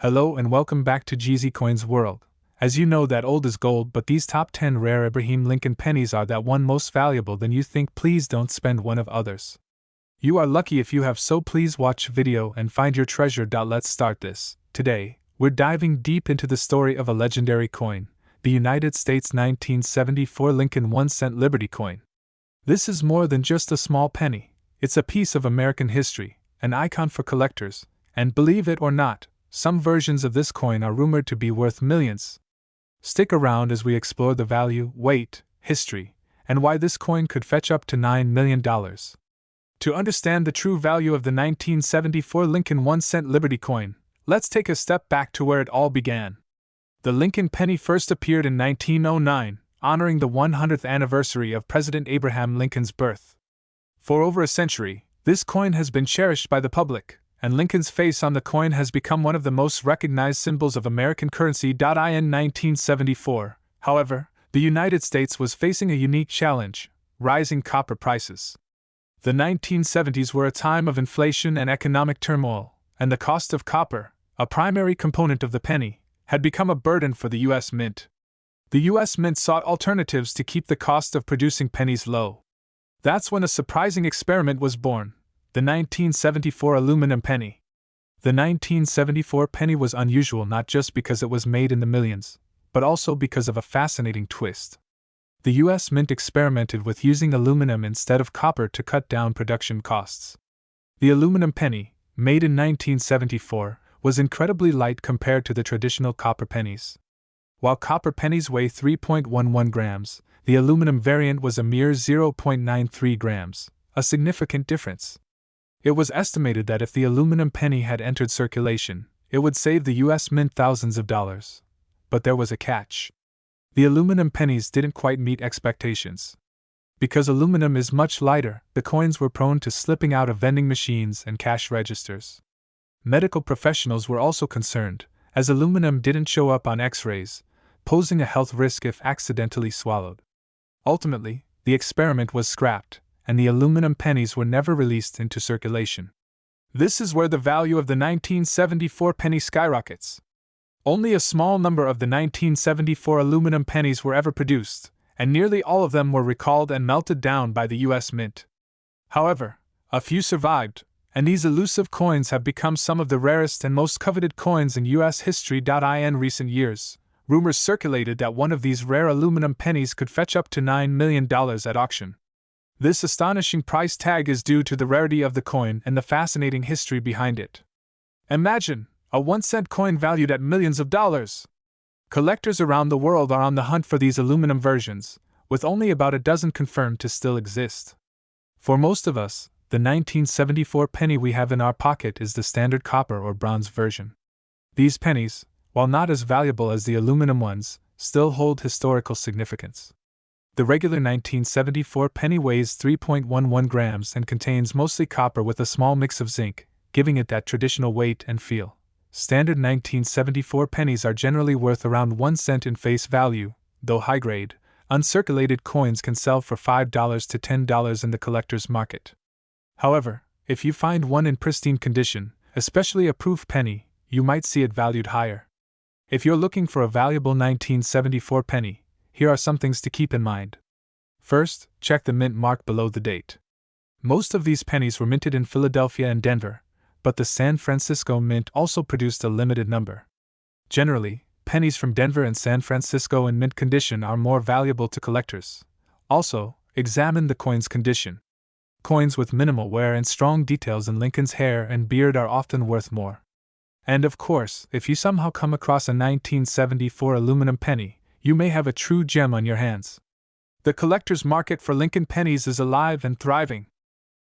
Hello and welcome back to GZ Coins World. As you know that old is gold, but these top 10 rare Abraham Lincoln pennies are that one most valuable than you think. Please don't spend one of others. You are lucky if you have, so please watch video and find your treasure. Let's start this. Today, we're diving deep into the story of a legendary coin, the United States 1974 Lincoln 1-cent Liberty coin. This is more than just a small penny. It's a piece of American history, an icon for collectors, and believe it or not, some versions of this coin are rumored to be worth millions. Stick around as we explore the value, weight, history, and why this coin could fetch up to $9 million. To understand the true value of the 1974 Lincoln 1-cent Liberty coin, let's take a step back to where it all began. The Lincoln penny first appeared in 1909, honoring the 100th anniversary of President Abraham Lincoln's birth. For over a century, this coin has been cherished by the public, and Lincoln's face on the coin has become one of the most recognized symbols of American currency. In 1974, however, the United States was facing a unique challenge: rising copper prices. The 1970s were a time of inflation and economic turmoil, and the cost of copper, a primary component of the penny, had become a burden for the U.S. Mint. The U.S. Mint sought alternatives to keep the cost of producing pennies low. That's when a surprising experiment was born: the 1974 aluminum penny. The 1974 penny was unusual not just because it was made in the millions, but also because of a fascinating twist. The U.S. Mint experimented with using aluminum instead of copper to cut down production costs. The aluminum penny, made in 1974, was incredibly light compared to the traditional copper pennies. While copper pennies weigh 3.11 grams, the aluminum variant was a mere 0.93 grams, a significant difference. It was estimated that if the aluminum penny had entered circulation, it would save the U.S. Mint thousands of dollars. But there was a catch. The aluminum pennies didn't quite meet expectations. Because aluminum is much lighter, the coins were prone to slipping out of vending machines and cash registers. Medical professionals were also concerned, as aluminum didn't show up on X-rays, posing a health risk if accidentally swallowed. Ultimately, the experiment was scrapped, and the aluminum pennies were never released into circulation. This is where the value of the 1974 penny skyrockets. Only a small number of the 1974 aluminum pennies were ever produced, and nearly all of them were recalled and melted down by the U.S. Mint. However, a few survived, and these elusive coins have become some of the rarest and most coveted coins in U.S. history. In recent years, rumors circulated that one of these rare aluminum pennies could fetch up to $9 million at auction. This astonishing price tag is due to the rarity of the coin and the fascinating history behind it. Imagine a 1-cent coin valued at millions of dollars. Collectors around the world are on the hunt for these aluminum versions, with only about a dozen confirmed to still exist. For most of us, the 1974 penny we have in our pocket is the standard copper or bronze version. These pennies, while not as valuable as the aluminum ones, still hold historical significance. The regular 1974 penny weighs 3.11 grams and contains mostly copper with a small mix of zinc, giving it that traditional weight and feel. Standard 1974 pennies are generally worth around 1 cent in face value, though high-grade, uncirculated coins can sell for $5 to $10 in the collector's market. However, if you find one in pristine condition, especially a proof penny, you might see it valued higher. If you're looking for a valuable 1974 penny, here are some things to keep in mind. First, check the mint mark below the date. Most of these pennies were minted in Philadelphia and Denver, but the San Francisco Mint also produced a limited number. Generally, pennies from Denver and San Francisco in mint condition are more valuable to collectors. Also, examine the coin's condition. Coins with minimal wear and strong details in Lincoln's hair and beard are often worth more. And of course, if you somehow come across a 1974 aluminum penny, you may have a true gem on your hands. The collector's market for Lincoln pennies is alive and thriving.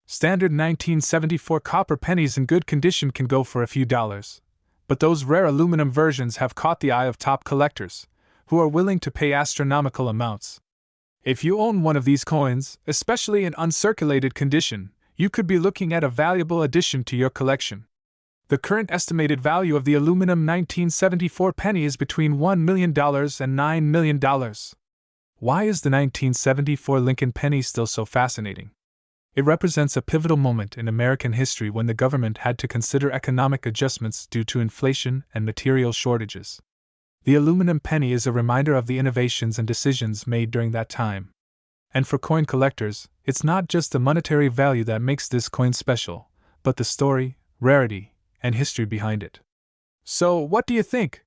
Standard 1974 copper pennies in good condition can go for a few dollars, but those rare aluminum versions have caught the eye of top collectors, who are willing to pay astronomical amounts. If you own one of these coins, especially in uncirculated condition, you could be looking at a valuable addition to your collection. The current estimated value of the aluminum 1974 penny is between $1 million and $9 million. Why is the 1974 Lincoln penny still so fascinating? It represents a pivotal moment in American history when the government had to consider economic adjustments due to inflation and material shortages. The aluminum penny is a reminder of the innovations and decisions made during that time. And for coin collectors, it's not just the monetary value that makes this coin special, but the story, rarity, and history behind it. So, what do you think?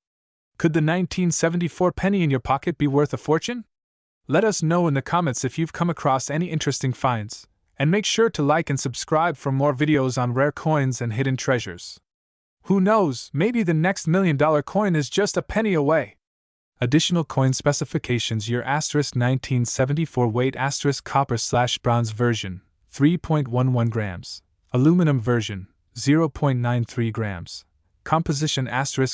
Could the 1974 penny in your pocket be worth a fortune? Let us know in the comments if you've come across any interesting finds, and make sure to like and subscribe for more videos on rare coins and hidden treasures. Who knows, maybe the next $1 million coin is just a penny away. Additional coin specifications: year *1974, weight *copper/bronze version 3.11 grams, aluminum version 0.93 grams. Composition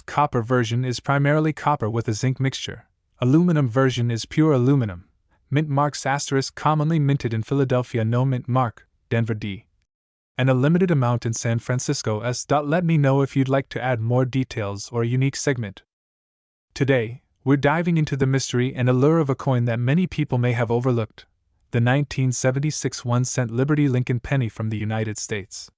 *copper version is primarily copper with a zinc mixture. Aluminum version is pure aluminum. Mint marks * commonly minted in Philadelphia, no mint mark, Denver D. And a limited amount in San Francisco S. Let me know if you'd like to add more details or a unique segment. Today, we're diving into the mystery and allure of a coin that many people may have overlooked, the 1976 1-cent Liberty Lincoln penny from the United States.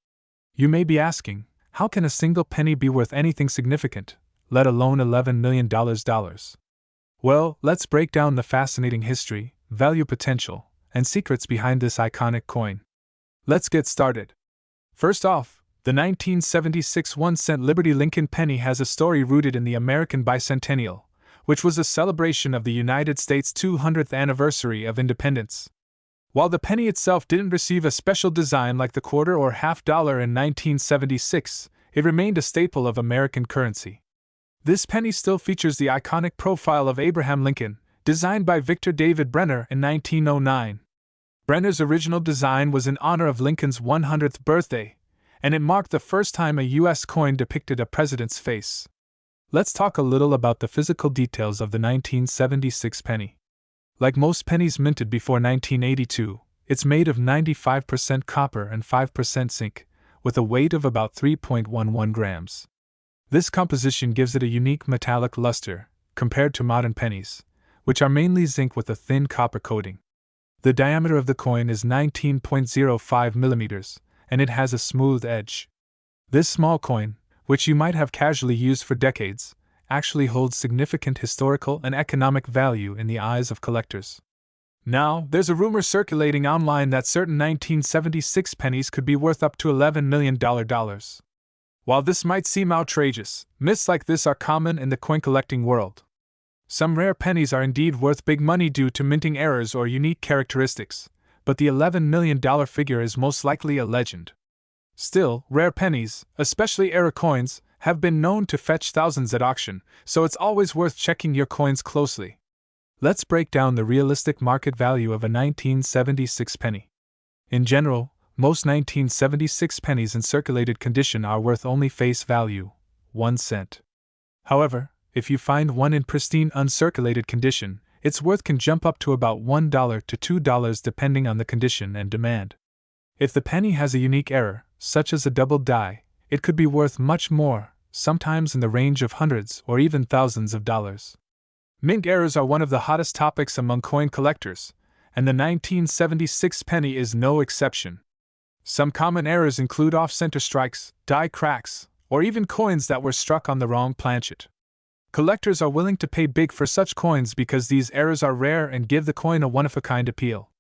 You may be asking, how can a single penny be worth anything significant, let alone $11 million? Well, let's break down the fascinating history, value potential, and secrets behind this iconic coin. Let's get started. First off, the 1976 1-cent Liberty Lincoln penny has a story rooted in the American bicentennial, which was a celebration of the United States' 200th anniversary of independence. While the penny itself didn't receive a special design like the quarter or half dollar in 1976, it remained a staple of American currency. This penny still features the iconic profile of Abraham Lincoln, designed by Victor David Brenner in 1909. Brenner's original design was in honor of Lincoln's 100th birthday, and it marked the first time a U.S. coin depicted a president's face. Let's talk a little about the physical details of the 1976 penny. Like most pennies minted before 1982, it's made of 95% copper and 5% zinc, with a weight of about 3.11 grams. This composition gives it a unique metallic luster, compared to modern pennies, which are mainly zinc with a thin copper coating. The diameter of the coin is 19.05 millimeters, and it has a smooth edge. This small coin, which you might have casually used for decades, actually holds significant historical and economic value in the eyes of collectors. Now, there's a rumor circulating online that certain 1976 pennies could be worth up to $11 million. While this might seem outrageous, myths like this are common in the coin collecting world. Some rare pennies are indeed worth big money due to minting errors or unique characteristics, but the $11 million figure is most likely a legend. Still, rare pennies, especially era coins, have been known to fetch thousands at auction, so it's always worth checking your coins closely. Let's break down the realistic market value of a 1976 penny. In general, most 1976 pennies in circulated condition are worth only face value, 1 cent. However, if you find one in pristine uncirculated condition, its worth can jump up to about $1 to $2 depending on the condition and demand. If the penny has a unique error, such as a doubled die, it could be worth much more, sometimes in the range of hundreds or even thousands of dollars. Mint errors are one of the hottest topics among coin collectors, and the 1976 penny is no exception. Some common errors include off-center strikes, die cracks, or even coins that were struck on the wrong planchet. Collectors are willing to pay big for such coins because these errors are rare and give the coin a one-of-a-kind appeal.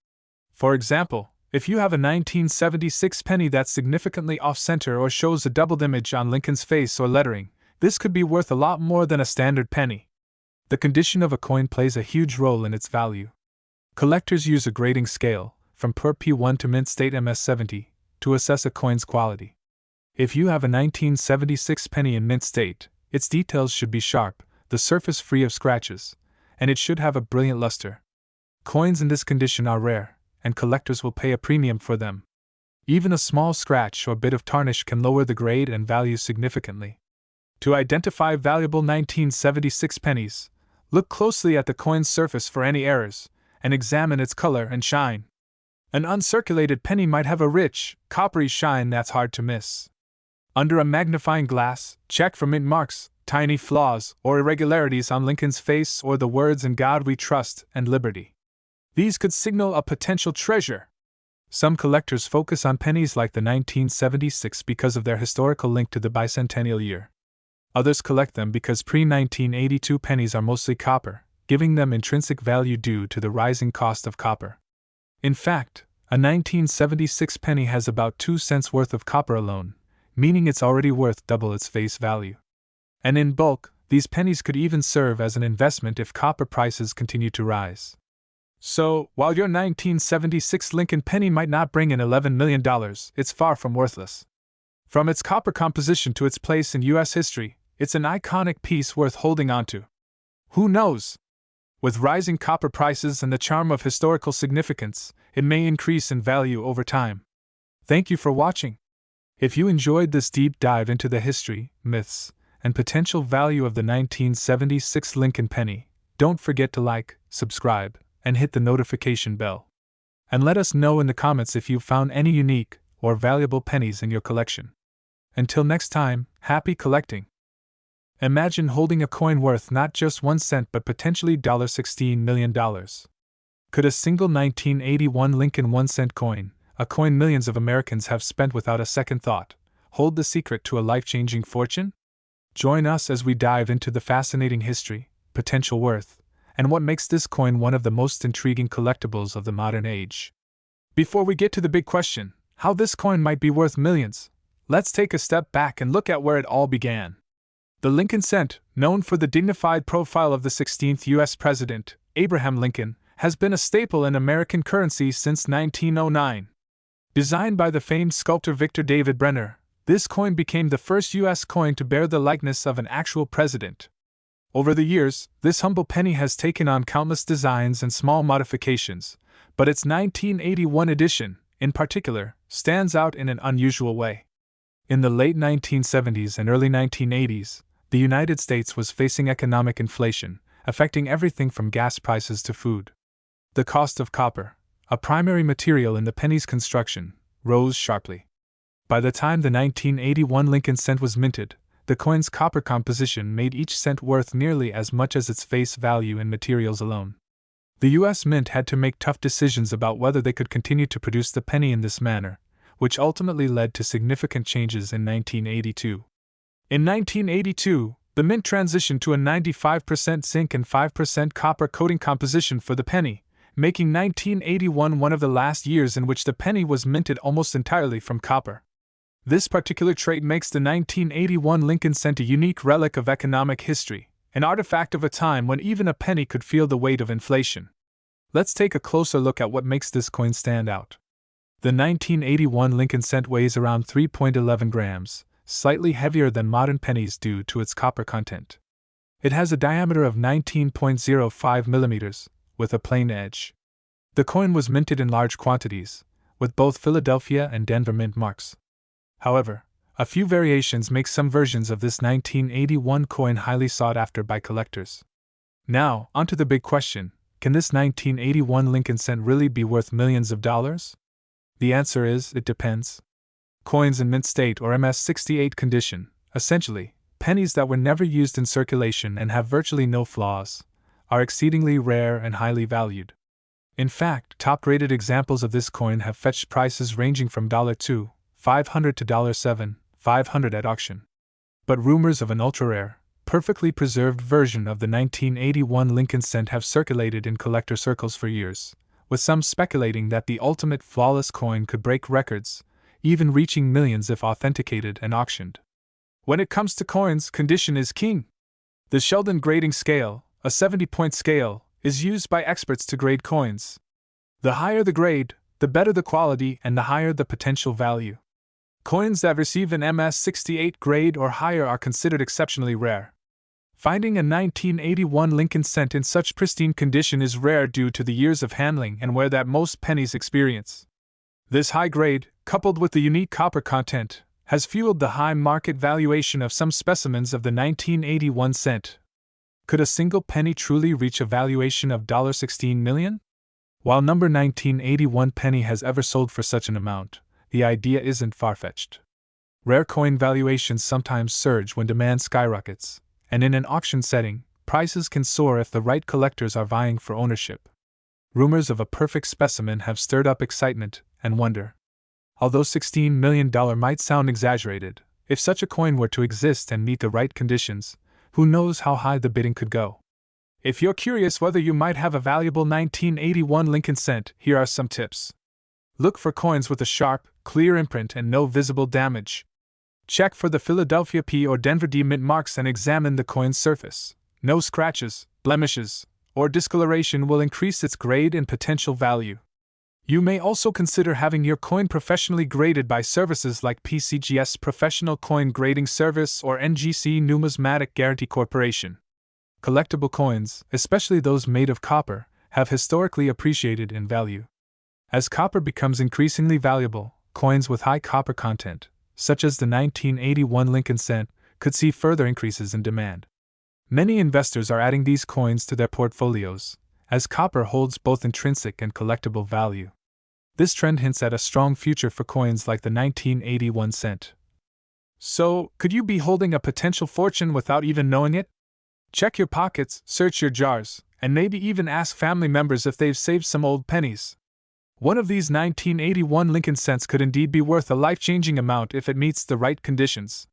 For example, if you have a 1976 penny that's significantly off-center or shows a doubled image on Lincoln's face or lettering, this could be worth a lot more than a standard penny. The condition of a coin plays a huge role in its value. Collectors use a grading scale, from per P1 to mint state MS70, to assess a coin's quality. If you have a 1976 penny in mint state, its details should be sharp, the surface free of scratches, and it should have a brilliant luster. Coins in this condition are rare, and collectors will pay a premium for them. Even a small scratch or bit of tarnish can lower the grade and value significantly. To identify valuable 1976 pennies, look closely at the coin's surface for any errors, and examine its color and shine. An uncirculated penny might have a rich, coppery shine that's hard to miss. Under a magnifying glass, check for mint marks, tiny flaws, or irregularities on Lincoln's face or the words "In God We Trust" and "Liberty." These could signal a potential treasure. Some collectors focus on pennies like the 1976 because of their historical link to the bicentennial year. Others collect them because pre-1982 pennies are mostly copper, giving them intrinsic value due to the rising cost of copper. In fact, a 1976 penny has about 2 cents worth of copper alone, meaning it's already worth double its face value. And in bulk, these pennies could even serve as an investment if copper prices continue to rise. So, while your 1976 Lincoln penny might not bring in $11 million, it's far from worthless. From its copper composition to its place in U.S. history, it's an iconic piece worth holding onto. Who knows? With rising copper prices and the charm of historical significance, it may increase in value over time. Thank you for watching. If you enjoyed this deep dive into the history, myths, and potential value of the 1976 Lincoln penny, don't forget to like, subscribe, and hit the notification bell. And let us know in the comments if you've found any unique or valuable pennies in your collection. Until next time, happy collecting! Imagine holding a coin worth not just 1 cent but potentially $16 million. Could a single 1981 Lincoln 1-cent coin, a coin millions of Americans have spent without a second thought, hold the secret to a life-changing fortune? Join us as we dive into the fascinating history, potential worth, and what makes this coin one of the most intriguing collectibles of the modern age. Before we get to the big question, how this coin might be worth millions, let's take a step back and look at where it all began. The Lincoln cent, known for the dignified profile of the 16th U.S. President, Abraham Lincoln, has been a staple in American currency since 1909. Designed by the famed sculptor Victor David Brenner, this coin became the first U.S. coin to bear the likeness of an actual president. Over the years, this humble penny has taken on countless designs and small modifications, but its 1981 edition, in particular, stands out in an unusual way. In the late 1970s and early 1980s, the United States was facing economic inflation, affecting everything from gas prices to food. The cost of copper, a primary material in the penny's construction, rose sharply. By the time the 1981 Lincoln cent was minted, the coin's copper composition made each cent worth nearly as much as its face value in materials alone. The U.S. Mint had to make tough decisions about whether they could continue to produce the penny in this manner, which ultimately led to significant changes in 1982. In 1982, the Mint transitioned to a 95% zinc and 5% copper coating composition for the penny, making 1981 one of the last years in which the penny was minted almost entirely from copper. This particular trait makes the 1981 Lincoln cent a unique relic of economic history, an artifact of a time when even a penny could feel the weight of inflation. Let's take a closer look at what makes this coin stand out. The 1981 Lincoln cent weighs around 3.11 grams, slightly heavier than modern pennies due to its copper content. It has a diameter of 19.05 millimeters, with a plain edge. The coin was minted in large quantities, with both Philadelphia and Denver mint marks. However, a few variations make some versions of this 1981 coin highly sought after by collectors. Now, onto the big question, can this 1981 Lincoln cent really be worth millions of dollars? The answer is, it depends. Coins in mint state or MS-68 condition, essentially, pennies that were never used in circulation and have virtually no flaws, are exceedingly rare and highly valued. In fact, top-rated examples of this coin have fetched prices ranging from $2.500 to $7,500 at auction. But rumors of an ultra-rare, perfectly preserved version of the 1981 Lincoln cent have circulated in collector circles for years, with some speculating that the ultimate flawless coin could break records, even reaching millions if authenticated and auctioned. When it comes to coins, condition is king. The Sheldon grading scale, a 70-point scale, is used by experts to grade coins. The higher the grade, the better the quality and the higher the potential value. Coins that receive an MS-68 grade or higher are considered exceptionally rare. Finding a 1981 Lincoln cent in such pristine condition is rare due to the years of handling and wear that most pennies experience. This high grade, coupled with the unique copper content, has fueled the high market valuation of some specimens of the 1981 cent. Could a single penny truly reach a valuation of $16 million? While number 1981 penny has ever sold for such an amount, the idea isn't far-fetched. Rare coin valuations sometimes surge when demand skyrockets, and in an auction setting, prices can soar if the right collectors are vying for ownership. Rumors of a perfect specimen have stirred up excitement, and wonder. Although $16 million might sound exaggerated, if such a coin were to exist and meet the right conditions, who knows how high the bidding could go. If you're curious whether you might have a valuable 1981 Lincoln cent, here are some tips. Look for coins with a sharp, clear imprint and no visible damage. Check for the Philadelphia P or Denver D mint marks and examine the coin's surface. No scratches, blemishes, or discoloration will increase its grade and potential value. You may also consider having your coin professionally graded by services like PCGS Professional Coin Grading Service or NGC Numismatic Guarantee Corporation. Collectible coins, especially those made of copper, have historically appreciated in value. As copper becomes increasingly valuable, coins with high copper content, such as the 1981 Lincoln cent, could see further increases in demand. Many investors are adding these coins to their portfolios, as copper holds both intrinsic and collectible value. This trend hints at a strong future for coins like the 1981 cent. So, could you be holding a potential fortune without even knowing it? Check your pockets, search your jars, and maybe even ask family members if they've saved some old pennies. One of these 1981 Lincoln cents could indeed be worth a life-changing amount if it meets the right conditions.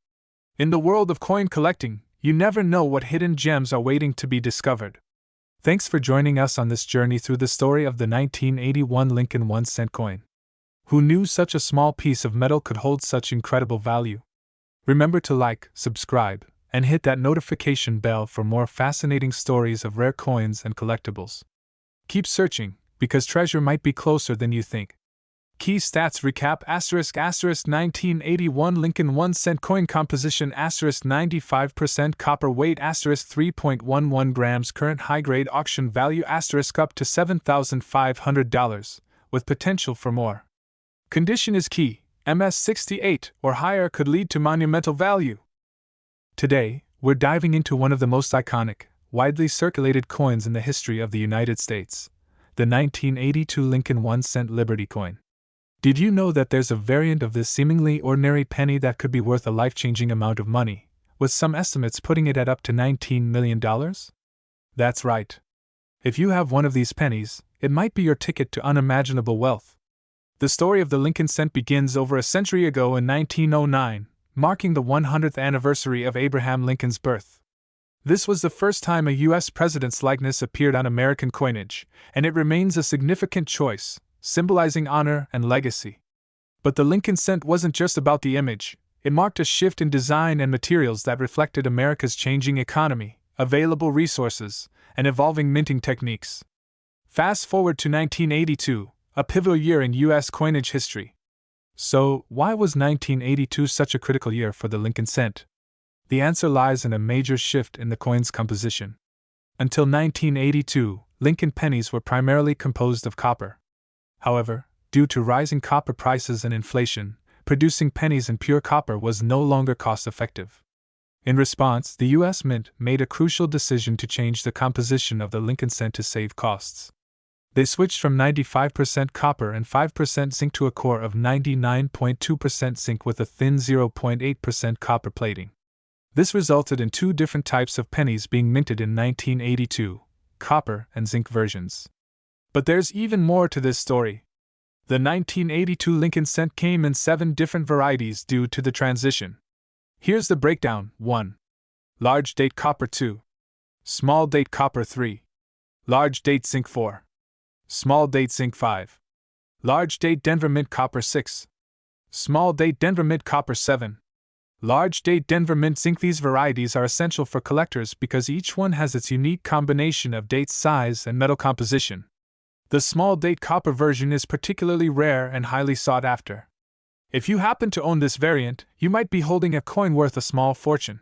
In the world of coin collecting, you never know what hidden gems are waiting to be discovered. Thanks for joining us on this journey through the story of the 1981 Lincoln 1-cent coin. Who knew such a small piece of metal could hold such incredible value? Remember to like, subscribe, and hit that notification bell for more fascinating stories of rare coins and collectibles. Keep searching, because treasure might be closer than you think. Key stats recap: ** 1981 Lincoln 1-cent coin composition ** 95% copper weight * 3.11 grams current high-grade auction value * up to $7,500, with potential for more. Condition is key: MS 68 or higher could lead to monumental value. Today, we're diving into one of the most iconic, widely circulated coins in the history of the United States, the 1982 Lincoln 1-cent Liberty coin. Did you know that there's a variant of this seemingly ordinary penny that could be worth a life-changing amount of money, with some estimates putting it at up to $19 million? That's right. If you have one of these pennies, it might be your ticket to unimaginable wealth. The story of the Lincoln cent begins over a century ago in 1909, marking the 100th anniversary of Abraham Lincoln's birth. This was the first time a U.S. president's likeness appeared on American coinage, and it remains a significant choice, symbolizing honor and legacy. But the Lincoln cent wasn't just about the image, it marked a shift in design and materials that reflected America's changing economy, available resources, and evolving minting techniques. Fast forward to 1982, a pivotal year in U.S. coinage history. So, why was 1982 such a critical year for the Lincoln cent? The answer lies in a major shift in the coin's composition. Until 1982, Lincoln pennies were primarily composed of copper. However, due to rising copper prices and inflation, producing pennies in pure copper was no longer cost-effective. In response, the U.S. Mint made a crucial decision to change the composition of the Lincoln cent to save costs. They switched from 95% copper and 5% zinc to a core of 99.2% zinc with a thin 0.8% copper plating. This resulted in two different types of pennies being minted in 1982, copper and zinc versions. But there's even more to this story. The 1982 Lincoln cent came in 7 different varieties due to the transition. Here's the breakdown: 1. Large date copper 2. Small date copper 3. Large date zinc 4. Small date zinc 5. Large date Denver mint copper 6. Small date Denver mint copper 7. Large date Denver mint zinc. These varieties are essential for collectors because each one has its unique combination of date size and metal composition. The small date copper version is particularly rare and highly sought after. If you happen to own this variant, you might be holding a coin worth a small fortune.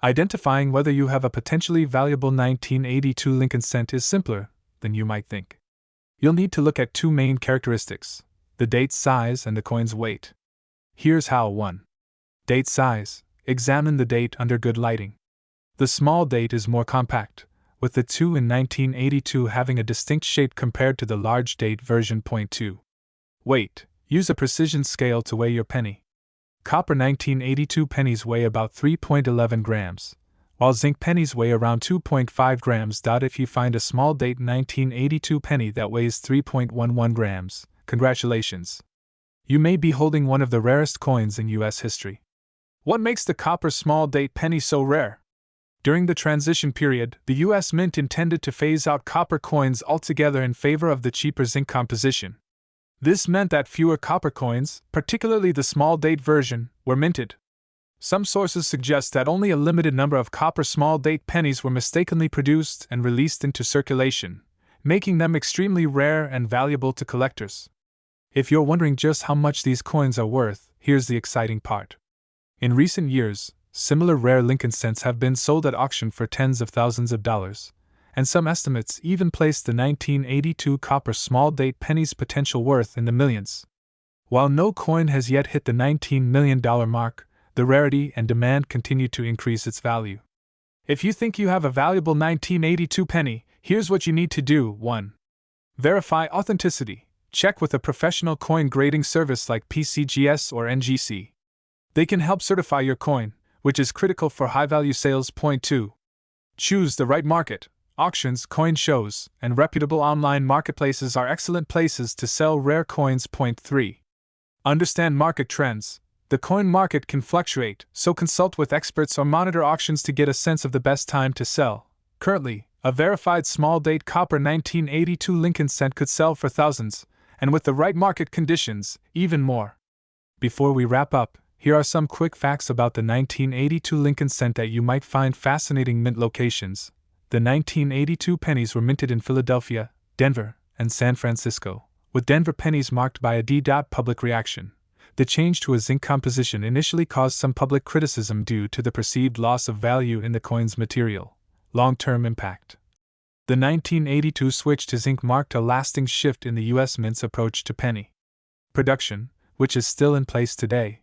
Identifying whether you have a potentially valuable 1982 Lincoln cent is simpler than you might think. You'll need to look at 2 main characteristics: the date size and the coin's weight. Here's how. 1. Date size. Examine the date under good lighting. The small date is more compact, with the 2 in 1982 having a distinct shape compared to the large date version. 2. Weight. Use a precision scale to weigh your penny. Copper 1982 pennies weigh about 3.11 grams, while zinc pennies weigh around 2.5 grams. If you find a small date 1982 penny that weighs 3.11 grams, congratulations, You may be holding one of the rarest coins in U.S. history. What makes the copper small date penny so rare? During the transition period, the U.S. Mint intended to phase out copper coins altogether in favor of the cheaper zinc composition. This meant that fewer copper coins, particularly the small date version, were minted. Some sources suggest that only a limited number of copper small date pennies were mistakenly produced and released into circulation, making them extremely rare and valuable to collectors. If you're wondering just how much these coins are worth, here's the exciting part. In recent years, similar rare Lincoln cents have been sold at auction for tens of thousands of dollars, and some estimates even place the 1982 copper small date penny's potential worth in the millions. While no coin has yet hit the $19 million mark, the rarity and demand continue to increase its value. If you think you have a valuable 1982 penny, here's what you need to do. 1. Verify authenticity. Check with a professional coin grading service like PCGS or NGC. They can help certify your coin, which is critical for high-value sales. 2. Choose the right market. Auctions, coin shows, and reputable online marketplaces are excellent places to sell rare coins. 3. Understand market trends. The coin market can fluctuate, so consult with experts or monitor auctions to get a sense of the best time to sell. Currently, a verified small-date copper 1982 Lincoln cent could sell for thousands, and with the right market conditions, even more. Before we wrap up, here are some quick facts about the 1982 Lincoln cent that you might find fascinating. Mint locations. The 1982 pennies were minted in Philadelphia, Denver, and San Francisco, with Denver pennies marked by a D. Public reaction. The change to a zinc composition initially caused some public criticism due to the perceived loss of value in the coin's material. Long-term impact. The 1982 switch to zinc marked a lasting shift in the U.S. Mint's approach to penny production, which is still in place today.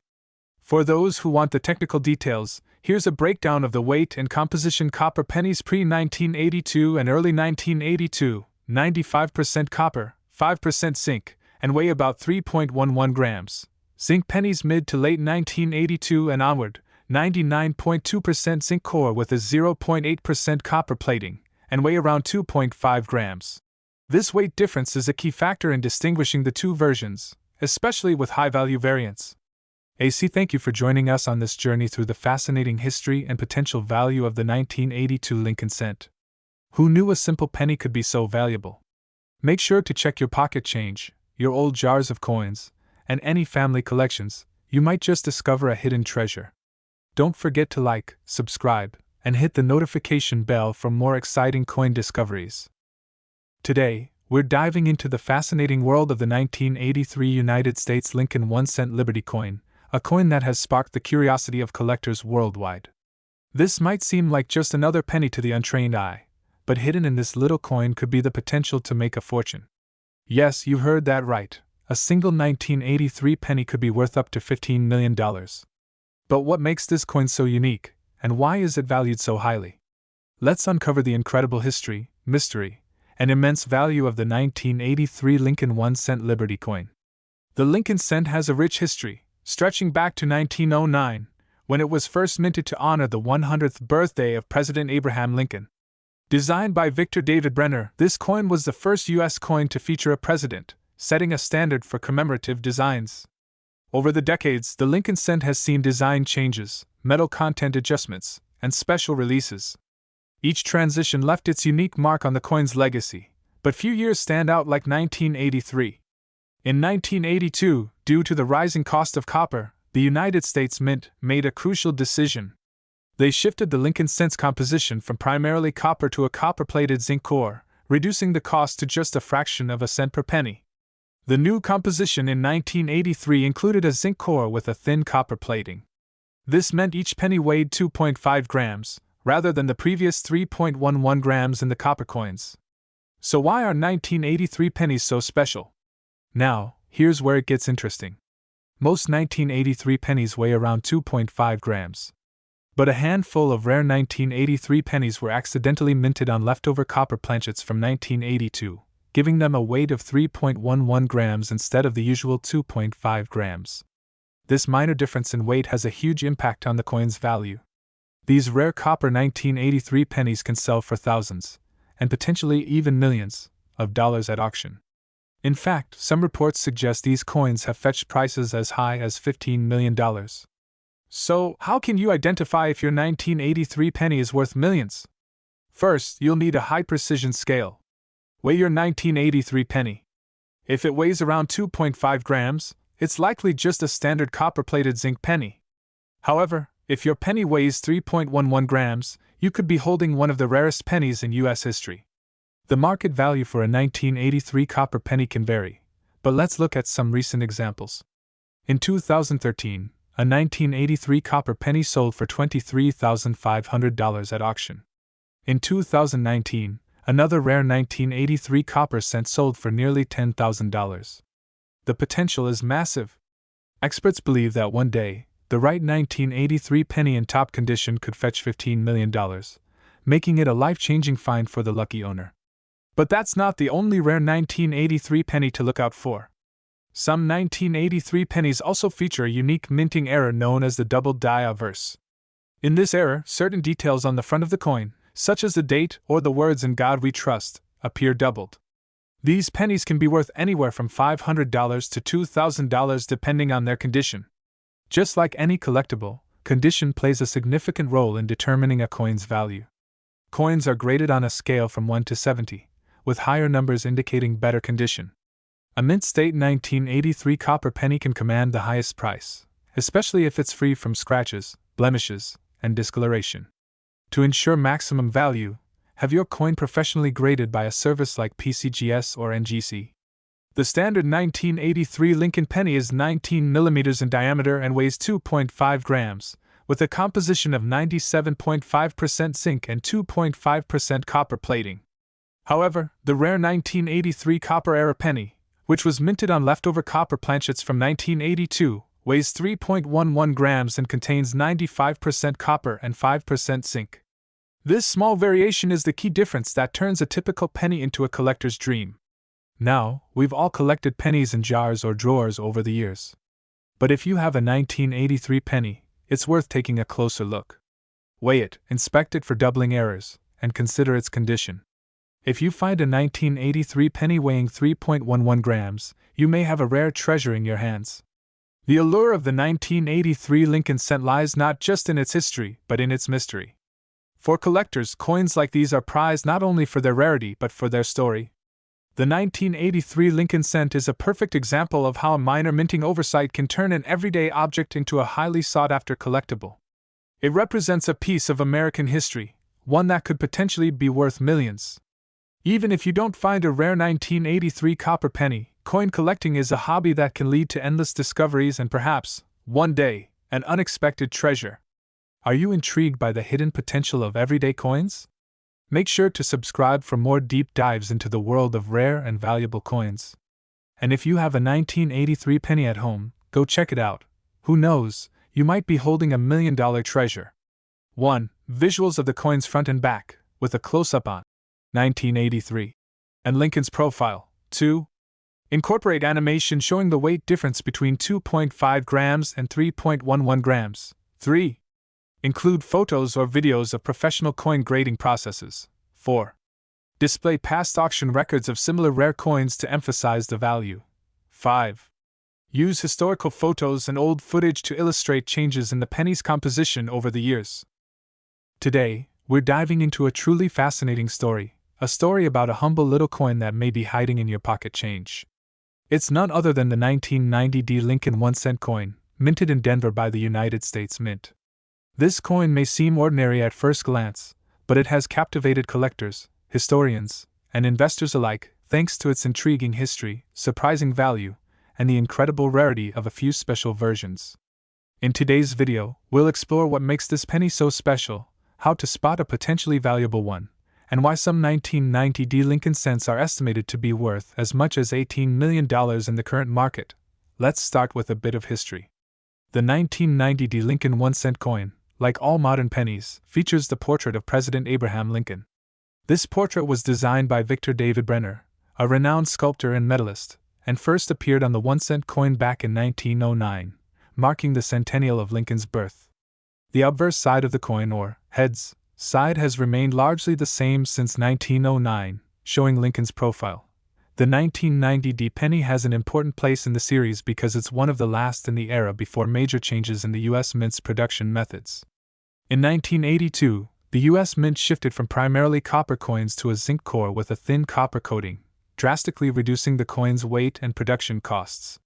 For those who want the technical details, here's a breakdown of the weight and composition. Copper pennies pre-1982 and early 1982, 95% copper, 5% zinc, and weigh about 3.11 grams. Zinc pennies mid to late 1982 and onward, 99.2% zinc core with a 0.8% copper plating, and weigh around 2.5 grams. This weight difference is a key factor in distinguishing the two versions, especially with high-value variants. AC, thank you for joining us on this journey through the fascinating history and potential value of the 1982 Lincoln cent. Who knew a simple penny could be so valuable? Make sure to check your pocket change, your old jars of coins, and any family collections. You might just discover a hidden treasure. Don't forget to like, subscribe, and hit the notification bell for more exciting coin discoveries. Today, we're diving into the fascinating world of the 1983 United States Lincoln 1-cent Liberty coin, a coin that has sparked the curiosity of collectors worldwide. This might seem like just another penny to the untrained eye, but hidden in this little coin could be the potential to make a fortune. Yes, you heard that right. A single 1983 penny could be worth up to $15 million. But what makes this coin so unique, and why is it valued so highly? Let's uncover the incredible history, mystery, and immense value of the 1983 Lincoln 1-cent Liberty coin. The Lincoln cent has a rich history, stretching back to 1909, when it was first minted to honor the 100th birthday of President Abraham Lincoln. Designed by Victor David Brenner, this coin was the first U.S. coin to feature a president, setting a standard for commemorative designs. Over the decades, the Lincoln cent has seen design changes, metal content adjustments, and special releases. Each transition left its unique mark on the coin's legacy, but few years stand out like 1983. In 1982, due to the rising cost of copper, the United States Mint made a crucial decision. They shifted the Lincoln cent's composition from primarily copper to a copper-plated zinc core, reducing the cost to just a fraction of a cent per penny. The new composition in 1983 included a zinc core with a thin copper plating. This meant each penny weighed 2.5 grams, rather than the previous 3.11 grams in the copper coins. So why are 1983 pennies so special? Now, here's where it gets interesting. Most 1983 pennies weigh around 2.5 grams. But a handful of rare 1983 pennies were accidentally minted on leftover copper planchets from 1982, giving them a weight of 3.11 grams instead of the usual 2.5 grams. This minor difference in weight has a huge impact on the coin's value. These rare copper 1983 pennies can sell for thousands, and potentially even millions, of dollars at auction. In fact, some reports suggest these coins have fetched prices as high as $15 million. So, how can you identify if your 1983 penny is worth millions? First, you'll need a high-precision scale. Weigh your 1983 penny. If it weighs around 2.5 grams, it's likely just a standard copper-plated zinc penny. However, if your penny weighs 3.11 grams, you could be holding one of the rarest pennies in U.S. history. The market value for a 1983 copper penny can vary, but let's look at some recent examples. In 2013, a 1983 copper penny sold for $23,500 at auction. In 2019, another rare 1983 copper cent sold for nearly $10,000. The potential is massive. Experts believe that one day, the right 1983 penny in top condition could fetch $15 million, making it a life-changing find for the lucky owner. But that's not the only rare 1983 penny to look out for. Some 1983 pennies also feature a unique minting error known as the Doubled Die Obverse. In this error, certain details on the front of the coin, such as the date or the words "In God We Trust," appear doubled. These pennies can be worth anywhere from $500 to $2,000 depending on their condition. Just like any collectible, condition plays a significant role in determining a coin's value. Coins are graded on a scale from 1 to 70, with higher numbers indicating better condition. A mint-state 1983 copper penny can command the highest price, especially if it's free from scratches, blemishes, and discoloration. To ensure maximum value, have your coin professionally graded by a service like PCGS or NGC. The standard 1983 Lincoln penny is 19 mm in diameter and weighs 2.5 grams, with a composition of 97.5% zinc and 2.5% copper plating. However, the rare 1983 copper-era penny, which was minted on leftover copper planchets from 1982, weighs 3.11 grams and contains 95% copper and 5% zinc. This small variation is the key difference that turns a typical penny into a collector's dream. Now, we've all collected pennies in jars or drawers over the years. But if you have a 1983 penny, it's worth taking a closer look. Weigh it, inspect it for doubling errors, and consider its condition. If you find a 1983 penny weighing 3.11 grams, you may have a rare treasure in your hands. The allure of the 1983 Lincoln cent lies not just in its history, but in its mystery. For collectors, coins like these are prized not only for their rarity but for their story. The 1983 Lincoln cent is a perfect example of how a minor minting oversight can turn an everyday object into a highly sought-after collectible. It represents a piece of American history, one that could potentially be worth millions. Even if you don't find a rare 1983 copper penny, coin collecting is a hobby that can lead to endless discoveries and perhaps, one day, an unexpected treasure. Are you intrigued by the hidden potential of everyday coins? Make sure to subscribe for more deep dives into the world of rare and valuable coins. And if you have a 1983 penny at home, go check it out. Who knows, you might be holding $1 million treasure. 1. Visuals of the coin's front and back, with a close-up on 1983 and Lincoln's profile. 2. Incorporate animation showing the weight difference between 2.5 grams and 3.11 grams. 3. Include photos or videos of professional coin grading processes. 4. Display past auction records of similar rare coins to emphasize the value. 5. Use historical photos and old footage to illustrate changes in the penny's composition over the years. Today, we're diving into a truly fascinating story, a story about a humble little coin that may be hiding in your pocket change. It's none other than the 1990 Lincoln 1-cent coin, minted in Denver by the United States Mint. This coin may seem ordinary at first glance, but it has captivated collectors, historians, and investors alike thanks to its intriguing history, surprising value, and the incredible rarity of a few special versions. In today's video, we'll explore what makes this penny so special, how to spot a potentially valuable one, and why some 1990 Lincoln cents are estimated to be worth as much as $18 million in the current market. Let's start with a bit of history. The 1990 Lincoln 1-cent coin, like all modern pennies, features the portrait of President Abraham Lincoln. This portrait was designed by Victor David Brenner, a renowned sculptor and medalist, and first appeared on the 1-cent coin back in 1909, marking the centennial of Lincoln's birth. The obverse side of the coin, or heads side, has remained largely the same since 1909, showing Lincoln's profile. The 1990 penny has an important place in the series because it's one of the last in the era before major changes in the U.S. Mint's production methods. In 1982, the U.S. Mint shifted from primarily copper coins to a zinc core with a thin copper coating, drastically reducing the coin's weight and production costs.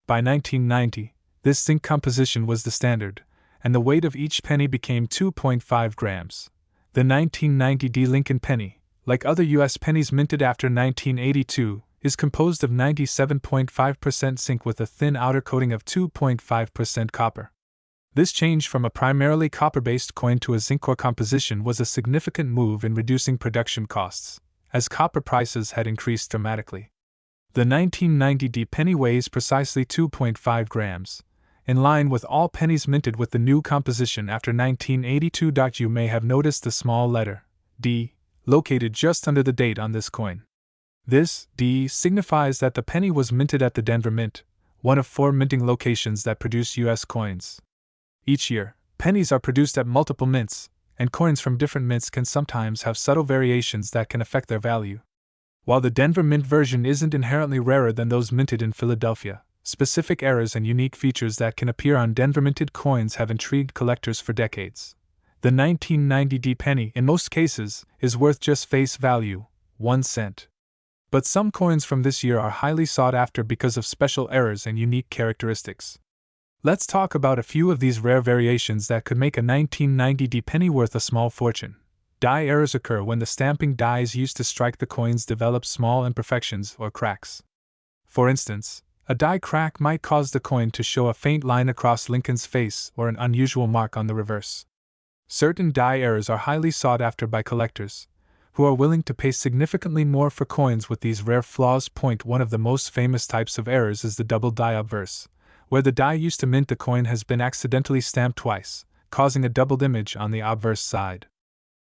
By 1990, this zinc composition was the standard, and the weight of each penny became 2.5 grams. The 1990 Lincoln penny, like other U.S. pennies minted after 1982, is composed of 97.5% zinc with a thin outer coating of 2.5% copper. This change from a primarily copper-based coin to a zinc core composition was a significant move in reducing production costs, as copper prices had increased dramatically. The 1990 penny weighs precisely 2.5 grams, in line with all pennies minted with the new composition after 1982. You may have noticed the small letter D located just under the date on this coin. This D signifies that the penny was minted at the Denver Mint, one of 4 minting locations that produce U.S. coins. Each year, pennies are produced at multiple mints, and coins from different mints can sometimes have subtle variations that can affect their value. While the Denver Mint version isn't inherently rarer than those minted in Philadelphia, specific errors and unique features that can appear on Denver minted coins have intrigued collectors for decades. The 1990 penny, in most cases, is worth just face value, 1 cent. But some coins from this year are highly sought after because of special errors and unique characteristics. Let's talk about a few of these rare variations that could make a 1990 penny worth a small fortune. Die errors occur when the stamping dies used to strike the coins develop small imperfections or cracks. For instance, a die crack might cause the coin to show a faint line across Lincoln's face or an unusual mark on the reverse. Certain die errors are highly sought after by collectors, who are willing to pay significantly more for coins with these rare flaws. One of the most famous types of errors is the Doubled Die Obverse, where the die used to mint the coin has been accidentally stamped twice, causing a doubled image on the obverse side.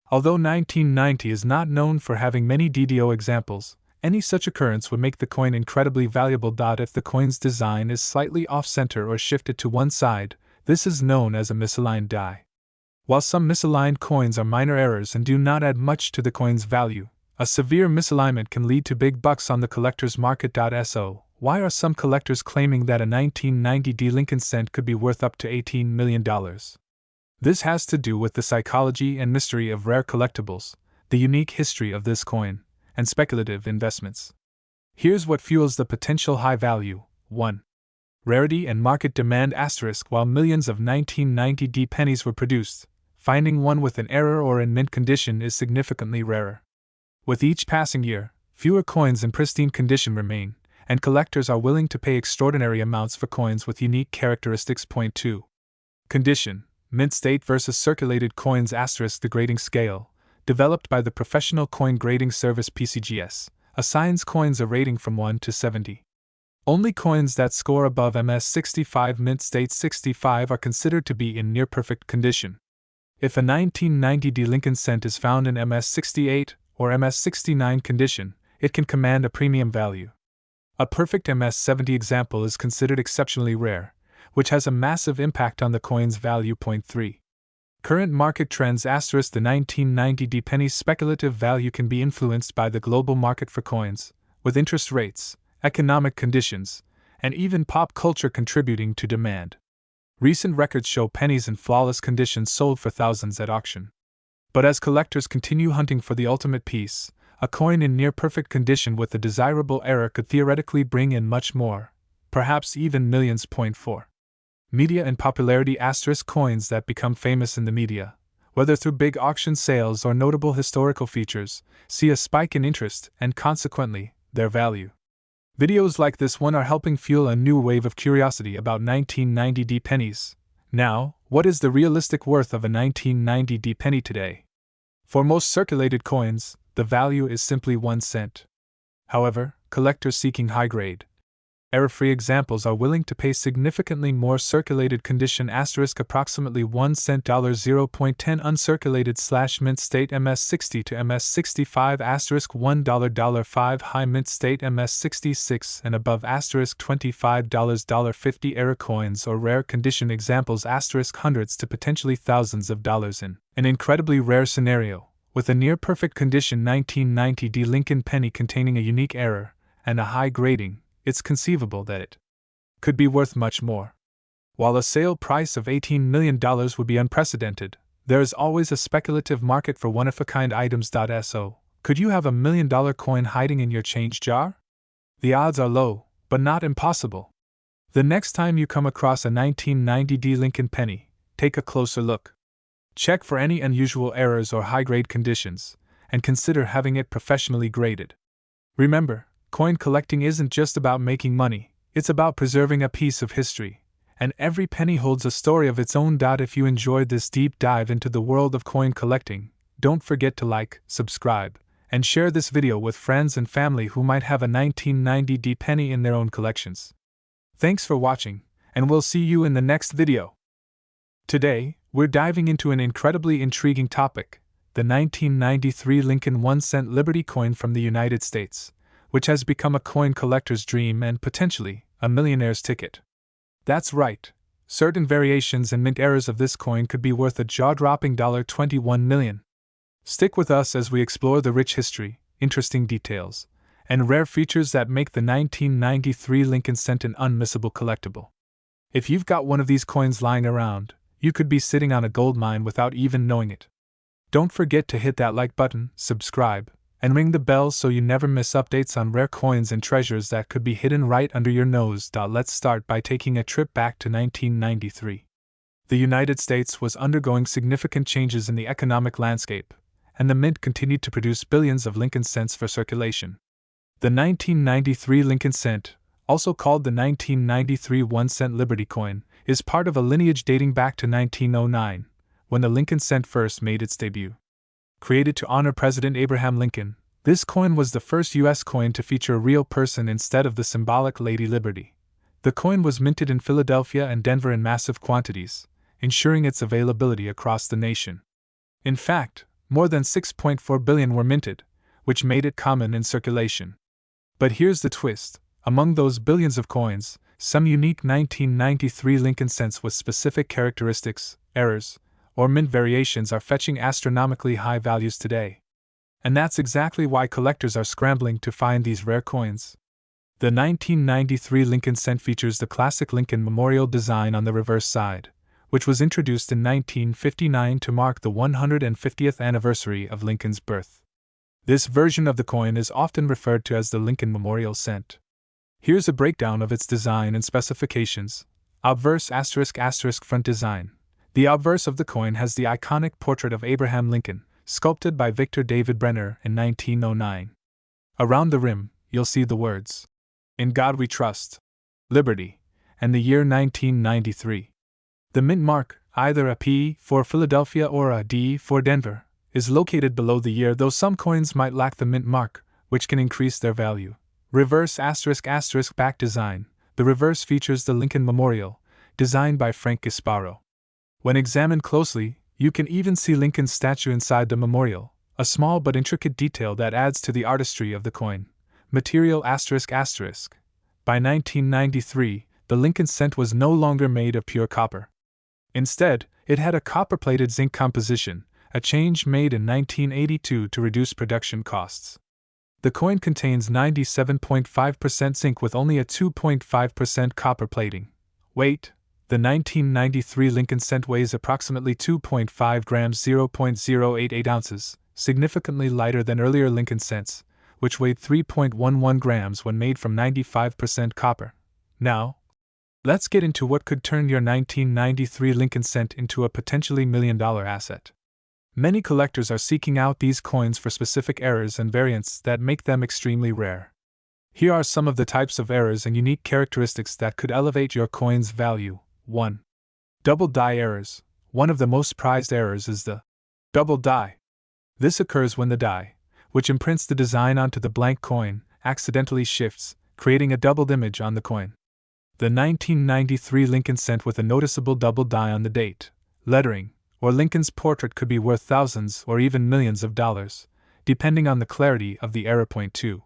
Although 1990 is not known for having many DDO examples, any such occurrence would make the coin incredibly valuable. If the coin's design is slightly off-center or shifted to one side, this is known as a misaligned die. While some misaligned coins are minor errors and do not add much to the coin's value, a severe misalignment can lead to big bucks on the collector's market. So, why are some collectors claiming that a 1990 Lincoln cent could be worth up to $18 million? This has to do with the psychology and mystery of rare collectibles, the unique history of this coin, and speculative investments. Here's what fuels the potential high value. 1. Rarity and market demand. While millions of 1990 pennies were produced, finding one with an error or in mint condition is significantly rarer. With each passing year, fewer coins in pristine condition remain, and collectors are willing to pay extraordinary amounts for coins with unique characteristics. 2. Condition, mint state versus circulated coins. The grading scale, developed by the Professional Coin Grading Service (PCGS), assigns coins a rating from 1 to 70. Only coins that score above MS65 mint state 65 are considered to be in near-perfect condition. If a 1990 Lincoln cent is found in MS68 or MS69 condition, it can command a premium value. A perfect MS70 example is considered exceptionally rare, which has a massive impact on the coin's value. 3. Current market trends. The 1990 penny's speculative value can be influenced by the global market for coins, with interest rates, economic conditions, and even pop culture contributing to demand. Recent records show pennies in flawless condition sold for thousands at auction. But as collectors continue hunting for the ultimate piece, a coin in near-perfect condition with a desirable error could theoretically bring in much more, perhaps even millions. 4. Media and popularity. Coins that become famous in the media, whether through big auction sales or notable historical features, see a spike in interest and, consequently, their value. Videos like this one are helping fuel a new wave of curiosity about 1990 pennies. Now, what is the realistic worth of a 1990 penny today? For most circulated coins, the value is simply 1 cent. However, collectors seeking high-grade, error-free examples are willing to pay significantly more. Circulated condition approximately 1 cent. 0.10 uncirculated / mint state MS60 to MS65 $1 $5 high mint state MS66 and above $25 $50 error coins or rare condition examples hundreds to potentially thousands of dollars in an incredibly rare scenario, with a near perfect condition 1990 Lincoln penny containing a unique error. and a high grading, it's conceivable that it could be worth much more. While a sale price of $18 million would be unprecedented, there is always a speculative market for one-of-a-kind items. So, could you have $1 million coin hiding in your change jar? The odds are low, but not impossible. The next time you come across a 1990 Lincoln penny, take a closer look. Check for any unusual errors or high-grade conditions, and consider having it professionally graded. Remember, coin collecting isn't just about making money, it's about preserving a piece of history, and every penny holds a story of its own. If you enjoyed this deep dive into the world of coin collecting, don't forget to like, subscribe, and share this video with friends and family who might have a 1990 penny in their own collections. Thanks for watching, and we'll see you in the next video. Today, we're diving into an incredibly intriguing topic, the 1993 Lincoln 1-cent Liberty coin from the United States, which has become a coin collector's dream and potentially a millionaire's ticket. That's right, certain variations and mint errors of this coin could be worth a jaw-dropping $21 million. Stick with us as we explore the rich history, interesting details, and rare features that make the 1993 Lincoln cent an unmissable collectible. If you've got one of these coins lying around, you could be sitting on a gold mine without even knowing it. Don't forget to hit that like button, subscribe, and ring the bell so you never miss updates on rare coins and treasures that could be hidden right under your nose. Let's start by taking a trip back to 1993. The United States was undergoing significant changes in the economic landscape, and the mint continued to produce billions of Lincoln cents for circulation. The 1993 Lincoln cent, also called the 1993 1-cent Liberty coin, is part of a lineage dating back to 1909, when the Lincoln cent first made its debut. Created to honor President Abraham Lincoln, this coin was the first U.S. coin to feature a real person instead of the symbolic Lady Liberty. The coin was minted in Philadelphia and Denver in massive quantities, ensuring its availability across the nation. In fact, more than 6.4 billion were minted, which made it common in circulation. But here's the twist: among those billions of coins, some unique 1993 Lincoln cents with specific characteristics, errors, or mint variations are fetching astronomically high values today. And that's exactly why collectors are scrambling to find these rare coins. The 1993 Lincoln cent features the classic Lincoln Memorial design on the reverse side, which was introduced in 1959 to mark the 150th anniversary of Lincoln's birth. This version of the coin is often referred to as the Lincoln Memorial cent. Here's a breakdown of its design and specifications. Obverse ** front design. The obverse of the coin has the iconic portrait of Abraham Lincoln, sculpted by Victor David Brenner in 1909. Around the rim, you'll see the words, "In God We Trust," "Liberty," and the year 1993. The mint mark, either a P for Philadelphia or a D for Denver, is located below the year, though some coins might lack the mint mark, which can increase their value. Reverse ** back design. The reverse features the Lincoln Memorial, designed by Frank Gasparo. When examined closely, you can even see Lincoln's statue inside the memorial, a small but intricate detail that adds to the artistry of the coin. Material ***. By 1993, the Lincoln cent was no longer made of pure copper. Instead, it had a copper-plated zinc composition, a change made in 1982 to reduce production costs. The coin contains 97.5% zinc with only a 2.5% copper plating. Weight: the 1993 Lincoln cent weighs approximately 2.5 grams (0.088 ounces), significantly lighter than earlier Lincoln cents, which weighed 3.11 grams when made from 95% copper. Now, let's get into what could turn your 1993 Lincoln cent into a potentially million-dollar asset. Many collectors are seeking out these coins for specific errors and variants that make them extremely rare. Here are some of the types of errors and unique characteristics that could elevate your coin's value. 1. Double die errors. One of the most prized errors is the double die. This occurs when the die, which imprints the design onto the blank coin, accidentally shifts, creating a doubled image on the coin. The 1993 Lincoln cent with a noticeable double die on the date, lettering, or Lincoln's portrait could be worth thousands or even millions of dollars, depending on the clarity of the error. 2.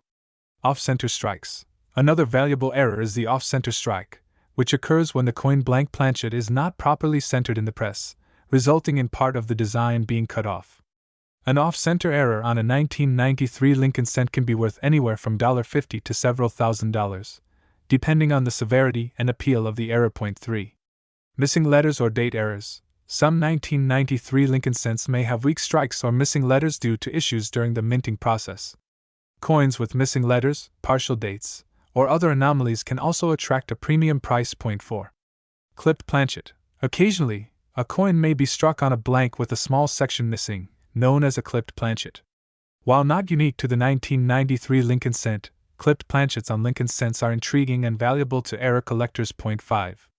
Off-center strikes. Another valuable error is the off-center strike, which occurs when the coin blank planchet is not properly centered in the press, resulting in part of the design being cut off. An off-center error on a 1993 Lincoln cent can be worth anywhere from $50 to several $1,000s, depending on the severity and appeal of the error. Point 3. Missing letters or date errors. Some 1993 Lincoln cents may have weak strikes or missing letters due to issues during the minting process. Coins with missing letters, partial dates, or other anomalies can also attract a premium price. Point 4. Clipped planchet. Occasionally, a coin may be struck on a blank with a small section missing, known as a clipped planchet. While not unique to the 1993 Lincoln cent, clipped planchets on Lincoln cents are intriguing and valuable to error collectors. Point 5.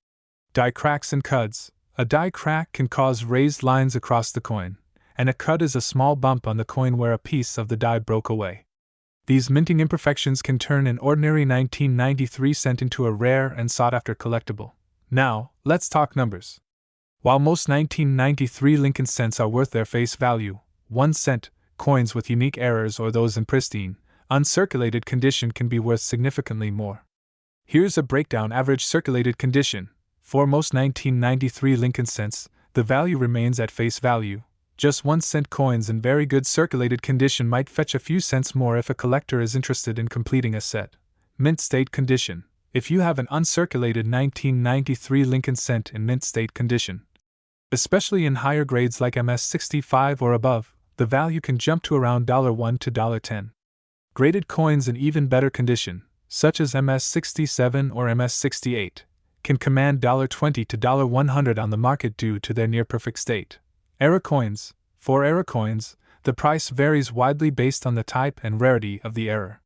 Die cracks and cuds. A die crack can cause raised lines across the coin, and a cud is a small bump on the coin where a piece of the die broke away. These minting imperfections can turn an ordinary 1993 cent into a rare and sought-after collectible. Now, let's talk numbers. While most 1993 Lincoln cents are worth their face value, 1 cent coins with unique errors or those in pristine, uncirculated condition can be worth significantly more. Here's a breakdown. Average circulated condition. For most 1993 Lincoln cents, the value remains at face value. Just 1 cent coins in very good circulated condition might fetch a few cents more if a collector is interested in completing a set. Mint state condition. If you have an uncirculated 1993 Lincoln cent in mint state condition, especially in higher grades like MS65 or above, the value can jump to around $1 to $10. Graded coins in even better condition, such as MS67 or MS68, can command $20 to $100 on the market due to their near-perfect state. Error coins. For error coins, the price varies widely based on the type and rarity of the error.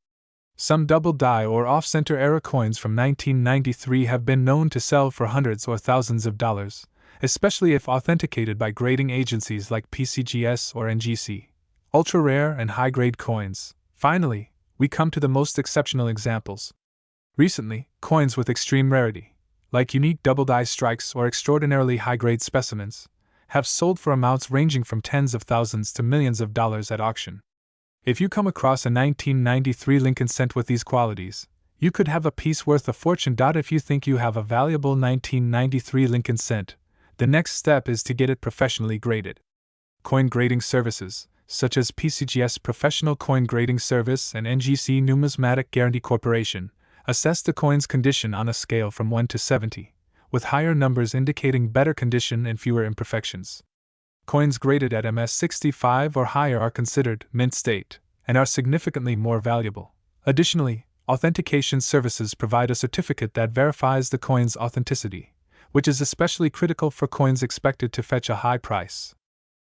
Some double die or off-center error coins from 1993 have been known to sell for hundreds or thousands of dollars, especially if authenticated by grading agencies like PCGS or NGC. Ultra-rare and high-grade coins. Finally, we come to the most exceptional examples. Recently, coins with extreme rarity, like unique double die strikes or extraordinarily high-grade specimens, have sold for amounts ranging from tens of thousands to millions of dollars at auction. If you come across a 1993 Lincoln cent with these qualities, you could have a piece worth a fortune. If you think you have a valuable 1993 Lincoln cent, the next step is to get it professionally graded. Coin grading services, such as PCGS Professional Coin Grading Service and NGC Numismatic Guarantee Corporation, assess the coin's condition on a scale from 1 to 70, with higher numbers indicating better condition and fewer imperfections. Coins graded at MS65 or higher are considered mint state and are significantly more valuable. Additionally, authentication services provide a certificate that verifies the coin's authenticity, which is especially critical for coins expected to fetch a high price.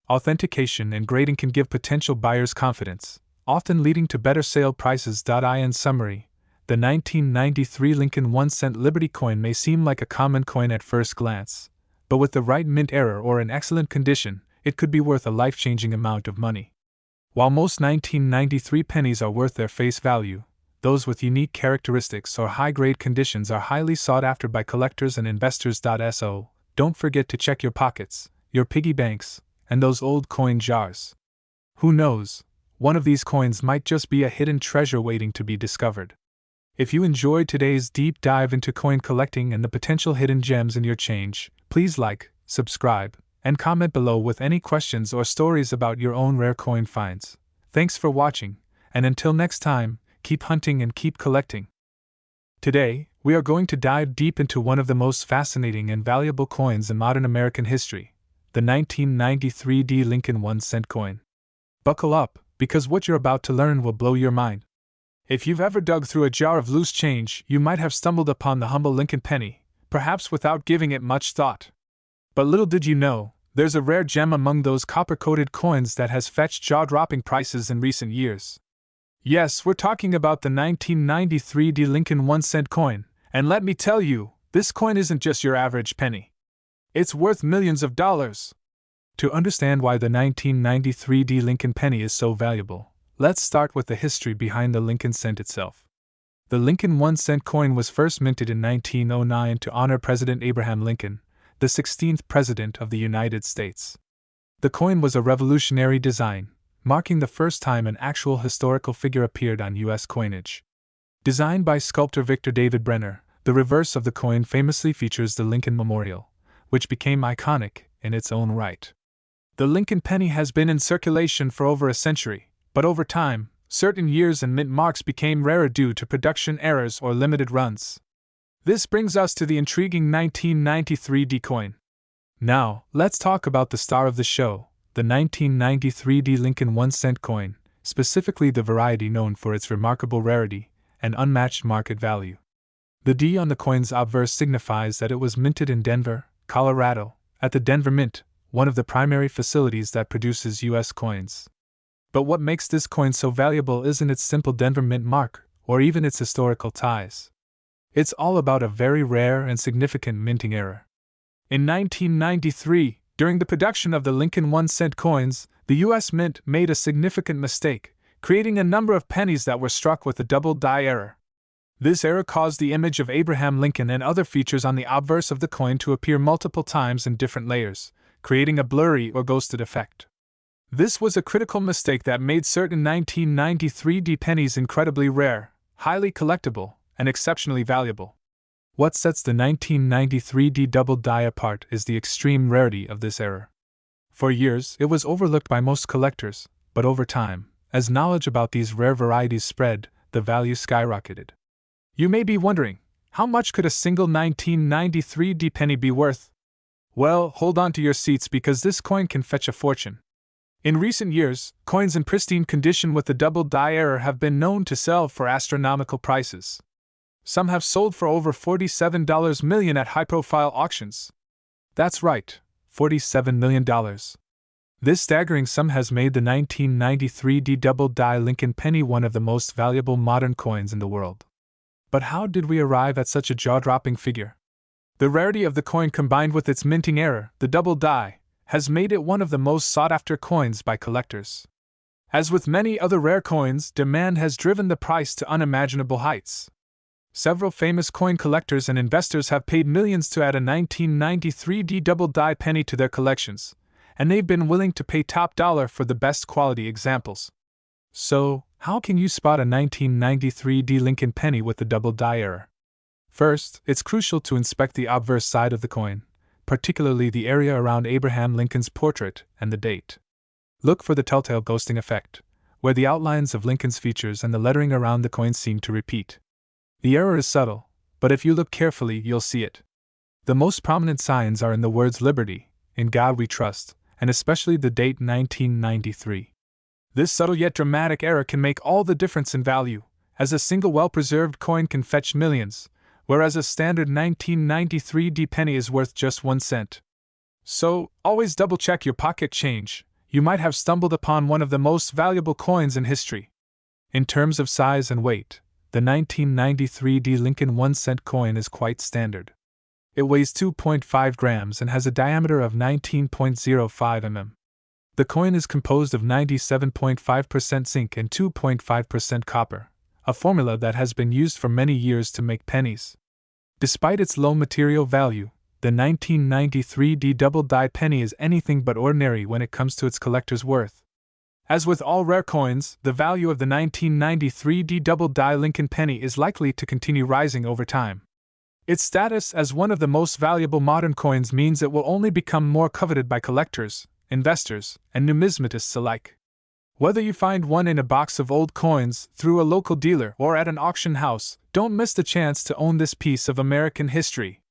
Authentication and grading can give potential buyers confidence, often leading to better sale prices. In summary, the 1993 Lincoln 1 cent Liberty coin may seem like a common coin at first glance, but with the right mint error or in excellent condition, it could be worth a life-changing amount of money. While most 1993 pennies are worth their face value, those with unique characteristics or high-grade conditions are highly sought after by collectors and investors. So, don't forget to check your pockets, your piggy banks, and those old coin jars. Who knows, one of these coins might just be a hidden treasure waiting to be discovered. If you enjoyed today's deep dive into coin collecting and the potential hidden gems in your change, please like, subscribe, and comment below with any questions or stories about your own rare coin finds. Thanks for watching, and until next time, keep hunting and keep collecting. Today, we are going to dive deep into one of the most fascinating and valuable coins in modern American history, the 1993 Lincoln 1 cent coin. Buckle up, because what you're about to learn will blow your mind. If you've ever dug through a jar of loose change, you might have stumbled upon the humble Lincoln penny, perhaps without giving it much thought. But little did you know, there's a rare gem among those copper-coated coins that has fetched jaw-dropping prices in recent years. Yes, we're talking about the 1993 Lincoln 1 cent coin, and let me tell you, this coin isn't just your average penny. It's worth millions of dollars. To understand why the 1993 Lincoln penny is so valuable, let's start with the history behind the Lincoln cent itself. The Lincoln 1 cent coin was first minted in 1909 to honor President Abraham Lincoln, the 16th President of the United States. The coin was a revolutionary design, marking the first time an actual historical figure appeared on U.S. coinage. Designed by sculptor Victor David Brenner, the reverse of the coin famously features the Lincoln Memorial, which became iconic in its own right. The Lincoln penny has been in circulation for over a century, but over time, certain years and mint marks became rarer due to production errors or limited runs. This brings us to the intriguing 1993 D coin. Now, let's talk about the star of the show, the 1993 D Lincoln 1-cent coin, specifically the variety known for its remarkable rarity and unmatched market value. The D on the coin's obverse signifies that it was minted in Denver, Colorado, at the Denver Mint, one of the primary facilities that produces U.S. coins. But what makes this coin so valuable isn't its simple Denver Mint mark, or even its historical ties. It's all about a very rare and significant minting error. In 1993, during the production of the Lincoln 1-cent coins, the U.S. Mint made a significant mistake, creating a number of pennies that were struck with a double die error. This error caused the image of Abraham Lincoln and other features on the obverse of the coin to appear multiple times in different layers, creating a blurry or ghosted effect. This was a critical mistake that made certain 1993 D pennies incredibly rare, highly collectible, and exceptionally valuable. What sets the 1993 D Doubled Die apart is the extreme rarity of this error. For years, it was overlooked by most collectors, but over time, as knowledge about these rare varieties spread, the value skyrocketed. You may be wondering, how much could a single 1993 D penny be worth? Well, hold on to your seats because this coin can fetch a fortune. In recent years, coins in pristine condition with the double die error have been known to sell for astronomical prices. Some have sold for over $47 million at high-profile auctions. That's right, $47 million. This staggering sum has made the 1993 D Double Die Lincoln penny one of the most valuable modern coins in the world. But how did we arrive at such a jaw-dropping figure? The rarity of the coin combined with its minting error, the double die, has made it one of the most sought-after coins by collectors. As with many other rare coins, demand has driven the price to unimaginable heights. Several famous coin collectors and investors have paid millions to add a 1993 D Double Die penny to their collections, and they've been willing to pay top dollar for the best quality examples. So, how can you spot a 1993 D Lincoln penny with the double die error? First, it's crucial to inspect the obverse side of the coin, particularly the area around Abraham Lincoln's portrait and the date. Look for the telltale ghosting effect, where the outlines of Lincoln's features and the lettering around the coin seem to repeat. The error is subtle, but if you look carefully, you'll see it. The most prominent signs are in the words Liberty, In God We Trust, and especially the date 1993. This subtle yet dramatic error can make all the difference in value, as a single well-preserved coin can fetch millions, whereas a standard 1993 D penny is worth just 1 cent. So, always double-check your pocket change. You might have stumbled upon one of the most valuable coins in history. In terms of size and weight, the 1993 D Lincoln 1-cent coin is quite standard. It weighs 2.5 grams and has a diameter of 19.05 mm. The coin is composed of 97.5% zinc and 2.5% copper, a formula that has been used for many years to make pennies. Despite its low material value, the 1993 D Double Die penny is anything but ordinary when it comes to its collector's worth. As with all rare coins, the value of the 1993 D Double Die Lincoln penny is likely to continue rising over time. Its status as one of the most valuable modern coins means it will only become more coveted by collectors, investors, and numismatists alike. Whether you find one in a box of old coins, through a local dealer, or at an auction house, don't miss the chance to own this piece of American history.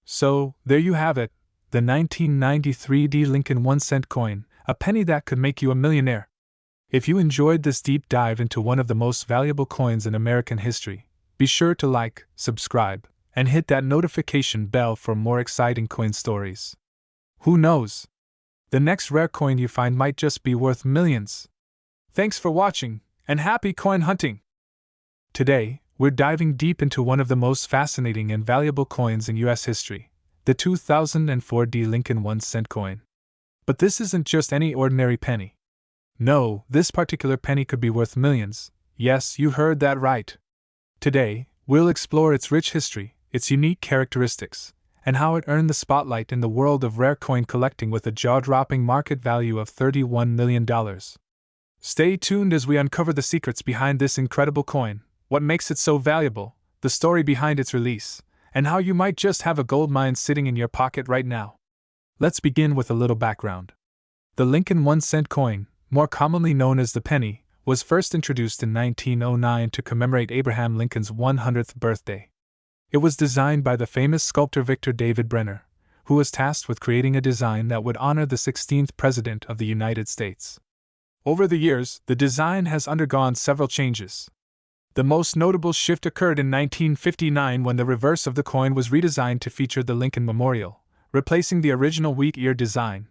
So, there you have it, the 1993 D Lincoln 1-cent coin, a penny that could make you a millionaire. If you enjoyed this deep dive into one of the most valuable coins in American history, be sure to like, subscribe, and hit that notification bell for more exciting coin stories. Who knows? The next rare coin you find might just be worth millions. Thanks for watching, and happy coin hunting! Today, we're diving deep into one of the most fascinating and valuable coins in U.S. history, the 2004 D Lincoln 1-cent coin. But this isn't just any ordinary penny. No, this particular penny could be worth millions. Yes, you heard that right. Today, we'll explore its rich history, its unique characteristics, and how it earned the spotlight in the world of rare coin collecting with a jaw-dropping market value of $31 million. Stay tuned as we uncover the secrets behind this incredible coin, what makes it so valuable, the story behind its release, and how you might just have a gold mine sitting in your pocket right now. Let's begin with a little background. The Lincoln 1-cent coin, more commonly known as the penny, was first introduced in 1909 to commemorate Abraham Lincoln's 100th birthday. It was designed by the famous sculptor Victor David Brenner, who was tasked with creating a design that would honor the 16th President of the United States. Over the years, the design has undergone several changes. The most notable shift occurred in 1959 when the reverse of the coin was redesigned to feature the Lincoln Memorial, replacing the original wheat ear design.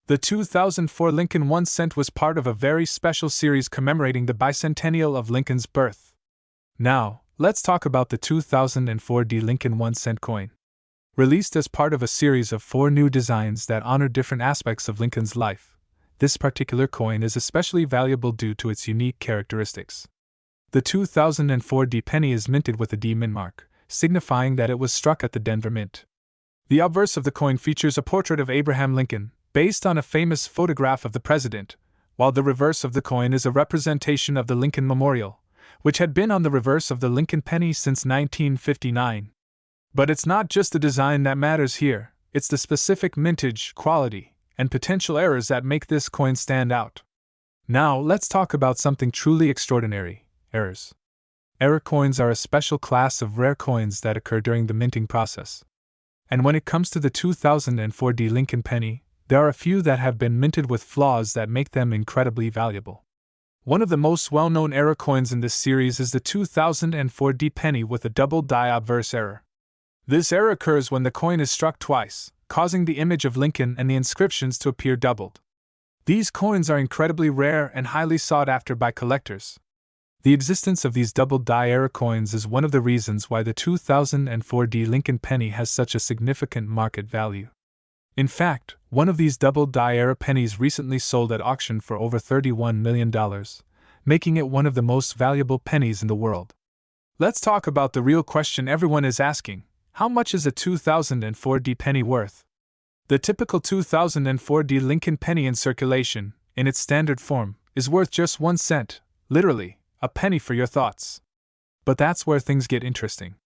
The 2004 Lincoln 1 cent was part of a very special series commemorating the bicentennial of Lincoln's birth. Now, let's talk about the 2004 Lincoln 1 cent coin. Released as part of a series of 4 new designs that honor different aspects of Lincoln's life, this particular coin is especially valuable due to its unique characteristics. The 2004 penny is minted with a D mint mark, signifying that it was struck at the Denver Mint. The obverse of the coin features a portrait of Abraham Lincoln, based on a famous photograph of the president, while the reverse of the coin is a representation of the Lincoln Memorial, which had been on the reverse of the Lincoln penny since 1959. But it's not just the design that matters here, it's the specific mintage, quality, and potential errors that make this coin stand out. Now, let's talk about something truly extraordinary: errors. Error coins are a special class of rare coins that occur during the minting process. And when it comes to the 2004 Lincoln penny, there are a few that have been minted with flaws that make them incredibly valuable. One of the most well-known error coins in this series is the 2004 penny with a doubled die obverse error. This error occurs when the coin is struck twice, causing the image of Lincoln and the inscriptions to appear doubled. These coins are incredibly rare and highly sought after by collectors. The existence of these doubled die error coins is one of the reasons why the 2004 Lincoln penny has such a significant market value. In fact, one of these doubled die error pennies recently sold at auction for over $31 million, making it one of the most valuable pennies in the world. Let's talk about the real question everyone is asking: how much is a 2004 penny worth? The typical 2004 Lincoln penny in circulation, in its standard form, is worth just 1 cent, literally, a penny for your thoughts. But that's where things get interesting.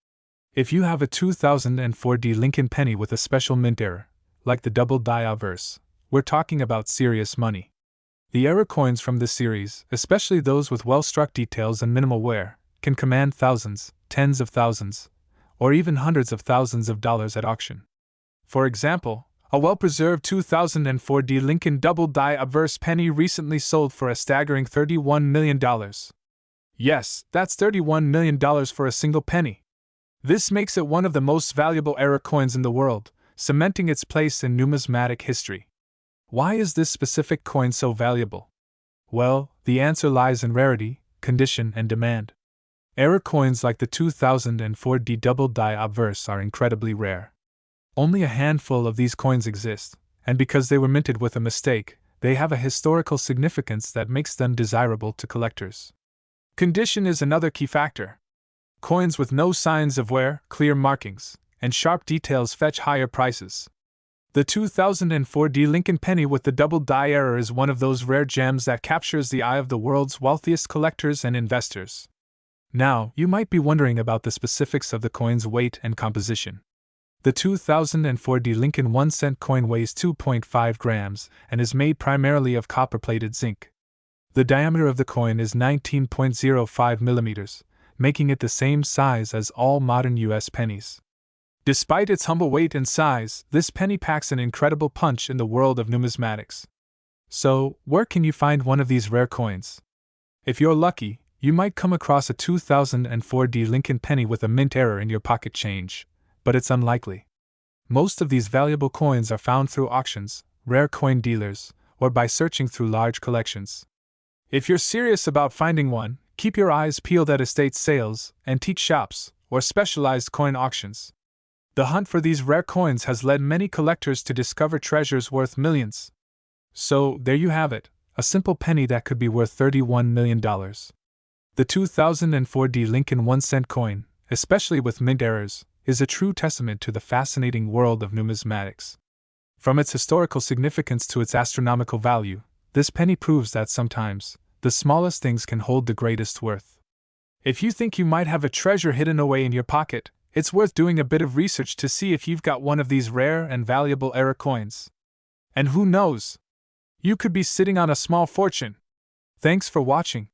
If you have a 2004 Lincoln penny with a special mint error, like the doubled die obverse, we're talking about serious money. The error coins from this series, especially those with well-struck details and minimal wear, can command thousands, tens of thousands, or even hundreds of thousands of dollars at auction. For example, a well-preserved 2004 Lincoln doubled die obverse penny recently sold for a staggering $31 million. Yes, that's $31 million for a single penny. This makes it one of the most valuable error coins in the world, cementing its place in numismatic history. Why is this specific coin so valuable? Well, the answer lies in rarity, condition, and demand. Error coins like the 2004 doubled die obverse are incredibly rare. Only a handful of these coins exist, and because they were minted with a mistake, they have a historical significance that makes them desirable to collectors. Condition is another key factor. Coins with no signs of wear, clear markings, and sharp details fetch higher prices. The 2004 Lincoln penny with the doubled die error is one of those rare gems that captures the eye of the world's wealthiest collectors and investors. Now, you might be wondering about the specifics of the coin's weight and composition. The 2004 Lincoln 1 cent coin weighs 2.5 grams and is made primarily of copper-plated zinc. The diameter of the coin is 19.05 millimeters, making it the same size as all modern U.S. pennies. Despite its humble weight and size, this penny packs an incredible punch in the world of numismatics. So, where can you find one of these rare coins? If you're lucky, you might come across a 2004 Lincoln penny with a mint error in your pocket change, but it's unlikely. Most of these valuable coins are found through auctions, rare coin dealers, or by searching through large collections. If you're serious about finding one, keep your eyes peeled at estate sales, antique shops, or specialized coin auctions. The hunt for these rare coins has led many collectors to discover treasures worth millions. So, there you have it, a simple penny that could be worth $31 million. The 2004 Lincoln 1 cent coin, especially with mint errors, is a true testament to the fascinating world of numismatics. From its historical significance to its astronomical value, this penny proves that sometimes, the smallest things can hold the greatest worth. If you think you might have a treasure hidden away in your pocket, it's worth doing a bit of research to see if you've got one of these rare and valuable error coins. And who knows? You could be sitting on a small fortune. Thanks for watching.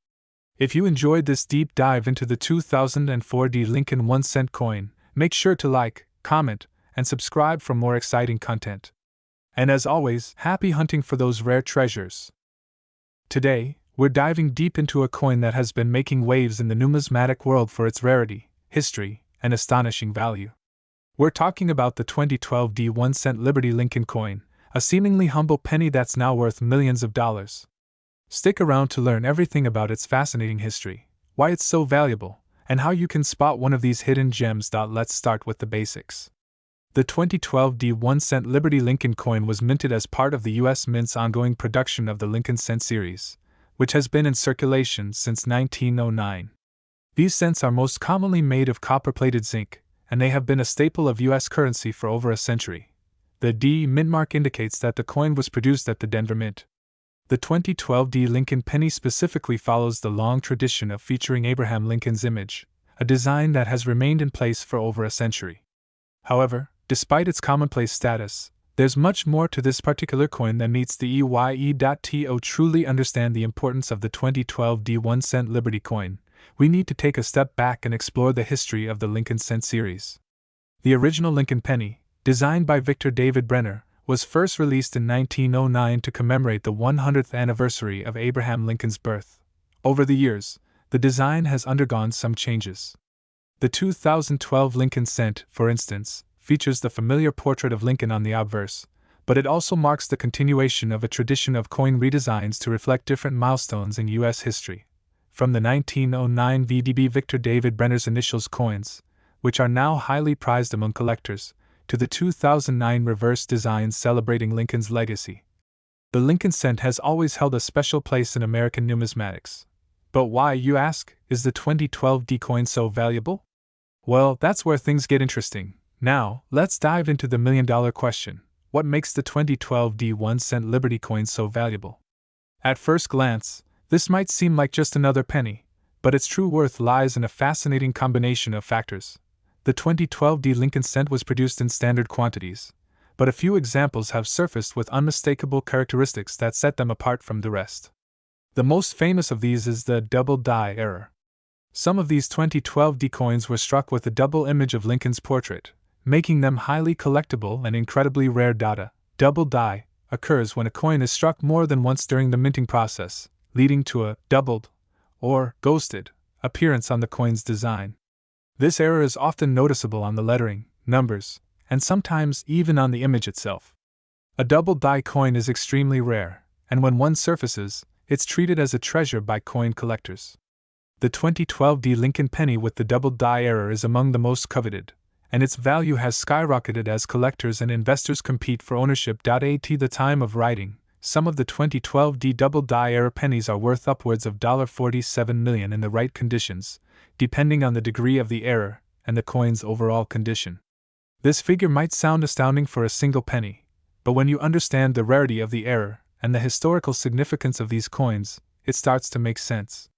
If you enjoyed this deep dive into the 2004 D Lincoln 1-cent coin, make sure to like, comment, and subscribe for more exciting content. And as always, happy hunting for those rare treasures. Today, we're diving deep into a coin that has been making waves in the numismatic world for its rarity, history, and astonishing value. We're talking about the 2012 D 1-cent Liberty Lincoln coin, a seemingly humble penny that's now worth millions of dollars. Stick around to learn everything about its fascinating history, why it's so valuable, and how you can spot one of these hidden gems. Let's start with the basics. The 2012 D 1-cent Liberty Lincoln coin was minted as part of the U.S. Mint's ongoing production of the Lincoln cent series, which has been in circulation since 1909. These cents are most commonly made of copper-plated zinc, and they have been a staple of U.S. currency for over a century. The D mint mark indicates that the coin was produced at the Denver Mint. The 2012 D Lincoln penny specifically follows the long tradition of featuring Abraham Lincoln's image, a design that has remained in place for over a century. However, despite its commonplace status, there's much more to this particular coin than meets the eye. To truly understand the importance of the 2012 D 1-cent Liberty coin, we need to take a step back and explore the history of the Lincoln cent series. The original Lincoln penny, designed by Victor David Brenner, was first released in 1909 to commemorate the 100th anniversary of Abraham Lincoln's birth. Over the years, the design has undergone some changes. The 2012 Lincoln cent, for instance, features the familiar portrait of Lincoln on the obverse, but it also marks the continuation of a tradition of coin redesigns to reflect different milestones in U.S. history. From the 1909 VDB Victor David Brenner's initials coins, which are now highly prized among collectors, to the 2009 reverse designs celebrating Lincoln's legacy. The Lincoln cent has always held a special place in American numismatics. But why, you ask, is the 2012 D coin so valuable? Well, that's where things get interesting. Now, let's dive into the million-dollar question: what makes the 2012 D 1-cent Liberty coin so valuable? At first glance, this might seem like just another penny, but its true worth lies in a fascinating combination of factors. The 2012 D Lincoln cent was produced in standard quantities, but a few examples have surfaced with unmistakable characteristics that set them apart from the rest. The most famous of these is the doubled die error. Some of these 2012 D coins were struck with a double image of Lincoln's portrait, making them highly collectible and incredibly rare. Doubled die occurs when a coin is struck more than once during the minting process, leading to a doubled, or ghosted, appearance on the coin's design. This error is often noticeable on the lettering, numbers, and sometimes even on the image itself. A doubled die coin is extremely rare, and when one surfaces, it's treated as a treasure by coin collectors. The 2012 D Lincoln penny with the doubled die error is among the most coveted, and its value has skyrocketed as collectors and investors compete for ownership. At the time of writing, some of the 2012 D doubled die error pennies are worth upwards of $47 million in the right conditions, depending on the degree of the error and the coin's overall condition. This figure might sound astounding for a single penny, but when you understand the rarity of the error and the historical significance of these coins, it starts to make sense.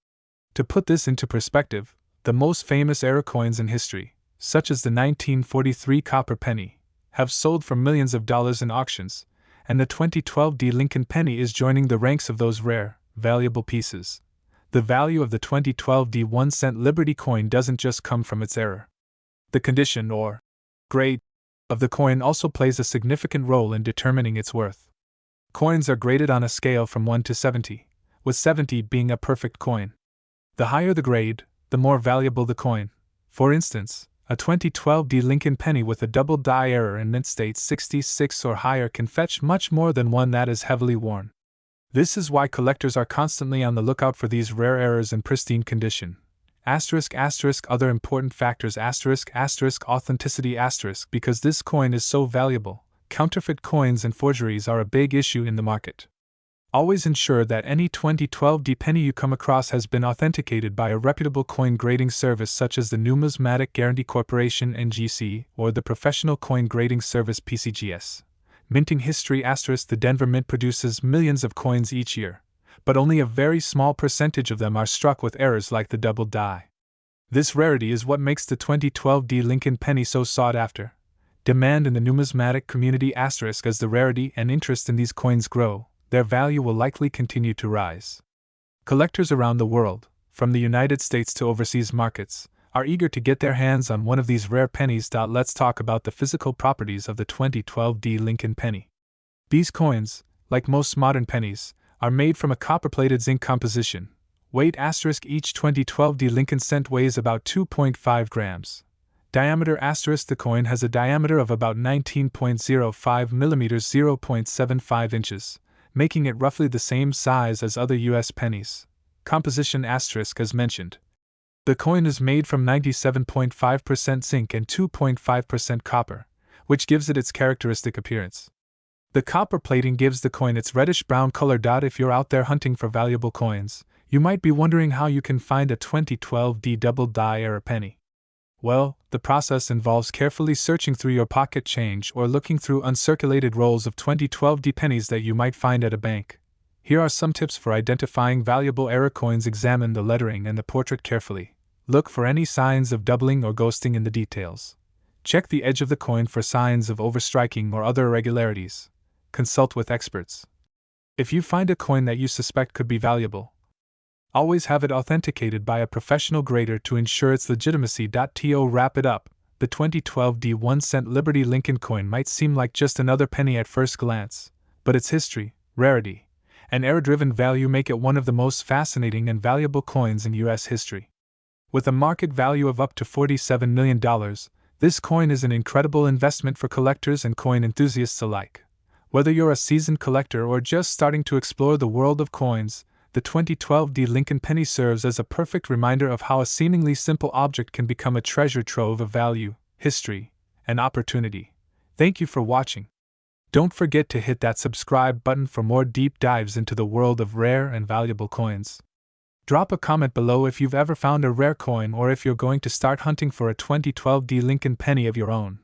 To put this into perspective, the most famous error coins in history, such as the 1943 copper penny, have sold for millions of dollars in auctions, and the 2012 D Lincoln penny is joining the ranks of those rare, valuable pieces. The value of the 2012 D 1-cent Liberty coin doesn't just come from its error. The condition, or grade, of the coin also plays a significant role in determining its worth. Coins are graded on a scale from 1 to 70, with 70 being a perfect coin. The higher the grade, the more valuable the coin. For instance, a 2012 D Lincoln penny with a double die error in mint state 66 or higher can fetch much more than one that is heavily worn. This is why collectors are constantly on the lookout for these rare errors in pristine condition. Other important factors authenticity because this coin is so valuable, counterfeit coins and forgeries are a big issue in the market. Always ensure that any 2012 D penny you come across has been authenticated by a reputable coin grading service such as the Numismatic Guarantee Corporation (NGC) or the Professional Coin Grading Service (PCGS). Minting history the Denver Mint produces millions of coins each year, but only a very small percentage of them are struck with errors like the doubled die. This rarity is what makes the 2012 D Lincoln penny so sought after. Demand in the numismatic community as the rarity and interest in these coins grow, their value will likely continue to rise. Collectors around the world, from the United States to overseas markets, are eager to get their hands on one of these rare pennies. Let's talk about the physical properties of the 2012 D Lincoln penny. These coins, like most modern pennies, are made from a copper-plated zinc composition. Weight * each 2012 D Lincoln cent weighs about 2.5 grams. Diameter * the coin has a diameter of about 19.05 millimeters, 0.75 inches, making it roughly the same size as other US pennies. Composition * as mentioned. The coin is made from 97.5% zinc and 2.5% copper, which gives it its characteristic appearance. The copper plating gives the coin its reddish-brown color. If you're out there hunting for valuable coins, you might be wondering how you can find a 2012 D Doubled Die era penny. Well, the process involves carefully searching through your pocket change or looking through uncirculated rolls of 2012 D pennies that you might find at a bank. Here are some tips for identifying valuable era coins. Examine the lettering and the portrait carefully. Look for any signs of doubling or ghosting in the details. Check the edge of the coin for signs of overstriking or other irregularities. Consult with experts. If you find a coin that you suspect could be valuable, always have it authenticated by a professional grader to ensure its legitimacy. To wrap it up, the 2012 D 1-cent Liberty Lincoln coin might seem like just another penny at first glance, but its history, rarity, and era-driven value make it one of the most fascinating and valuable coins in U.S. history. With a market value of up to $47 million, this coin is an incredible investment for collectors and coin enthusiasts alike. Whether you're a seasoned collector or just starting to explore the world of coins, the 2012 D Lincoln penny serves as a perfect reminder of how a seemingly simple object can become a treasure trove of value, history, and opportunity. Thank you for watching. Don't forget to hit that subscribe button for more deep dives into the world of rare and valuable coins. Drop a comment below if you've ever found a rare coin or if you're going to start hunting for a 2012 D Lincoln penny of your own.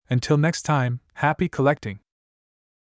Until next time, happy collecting!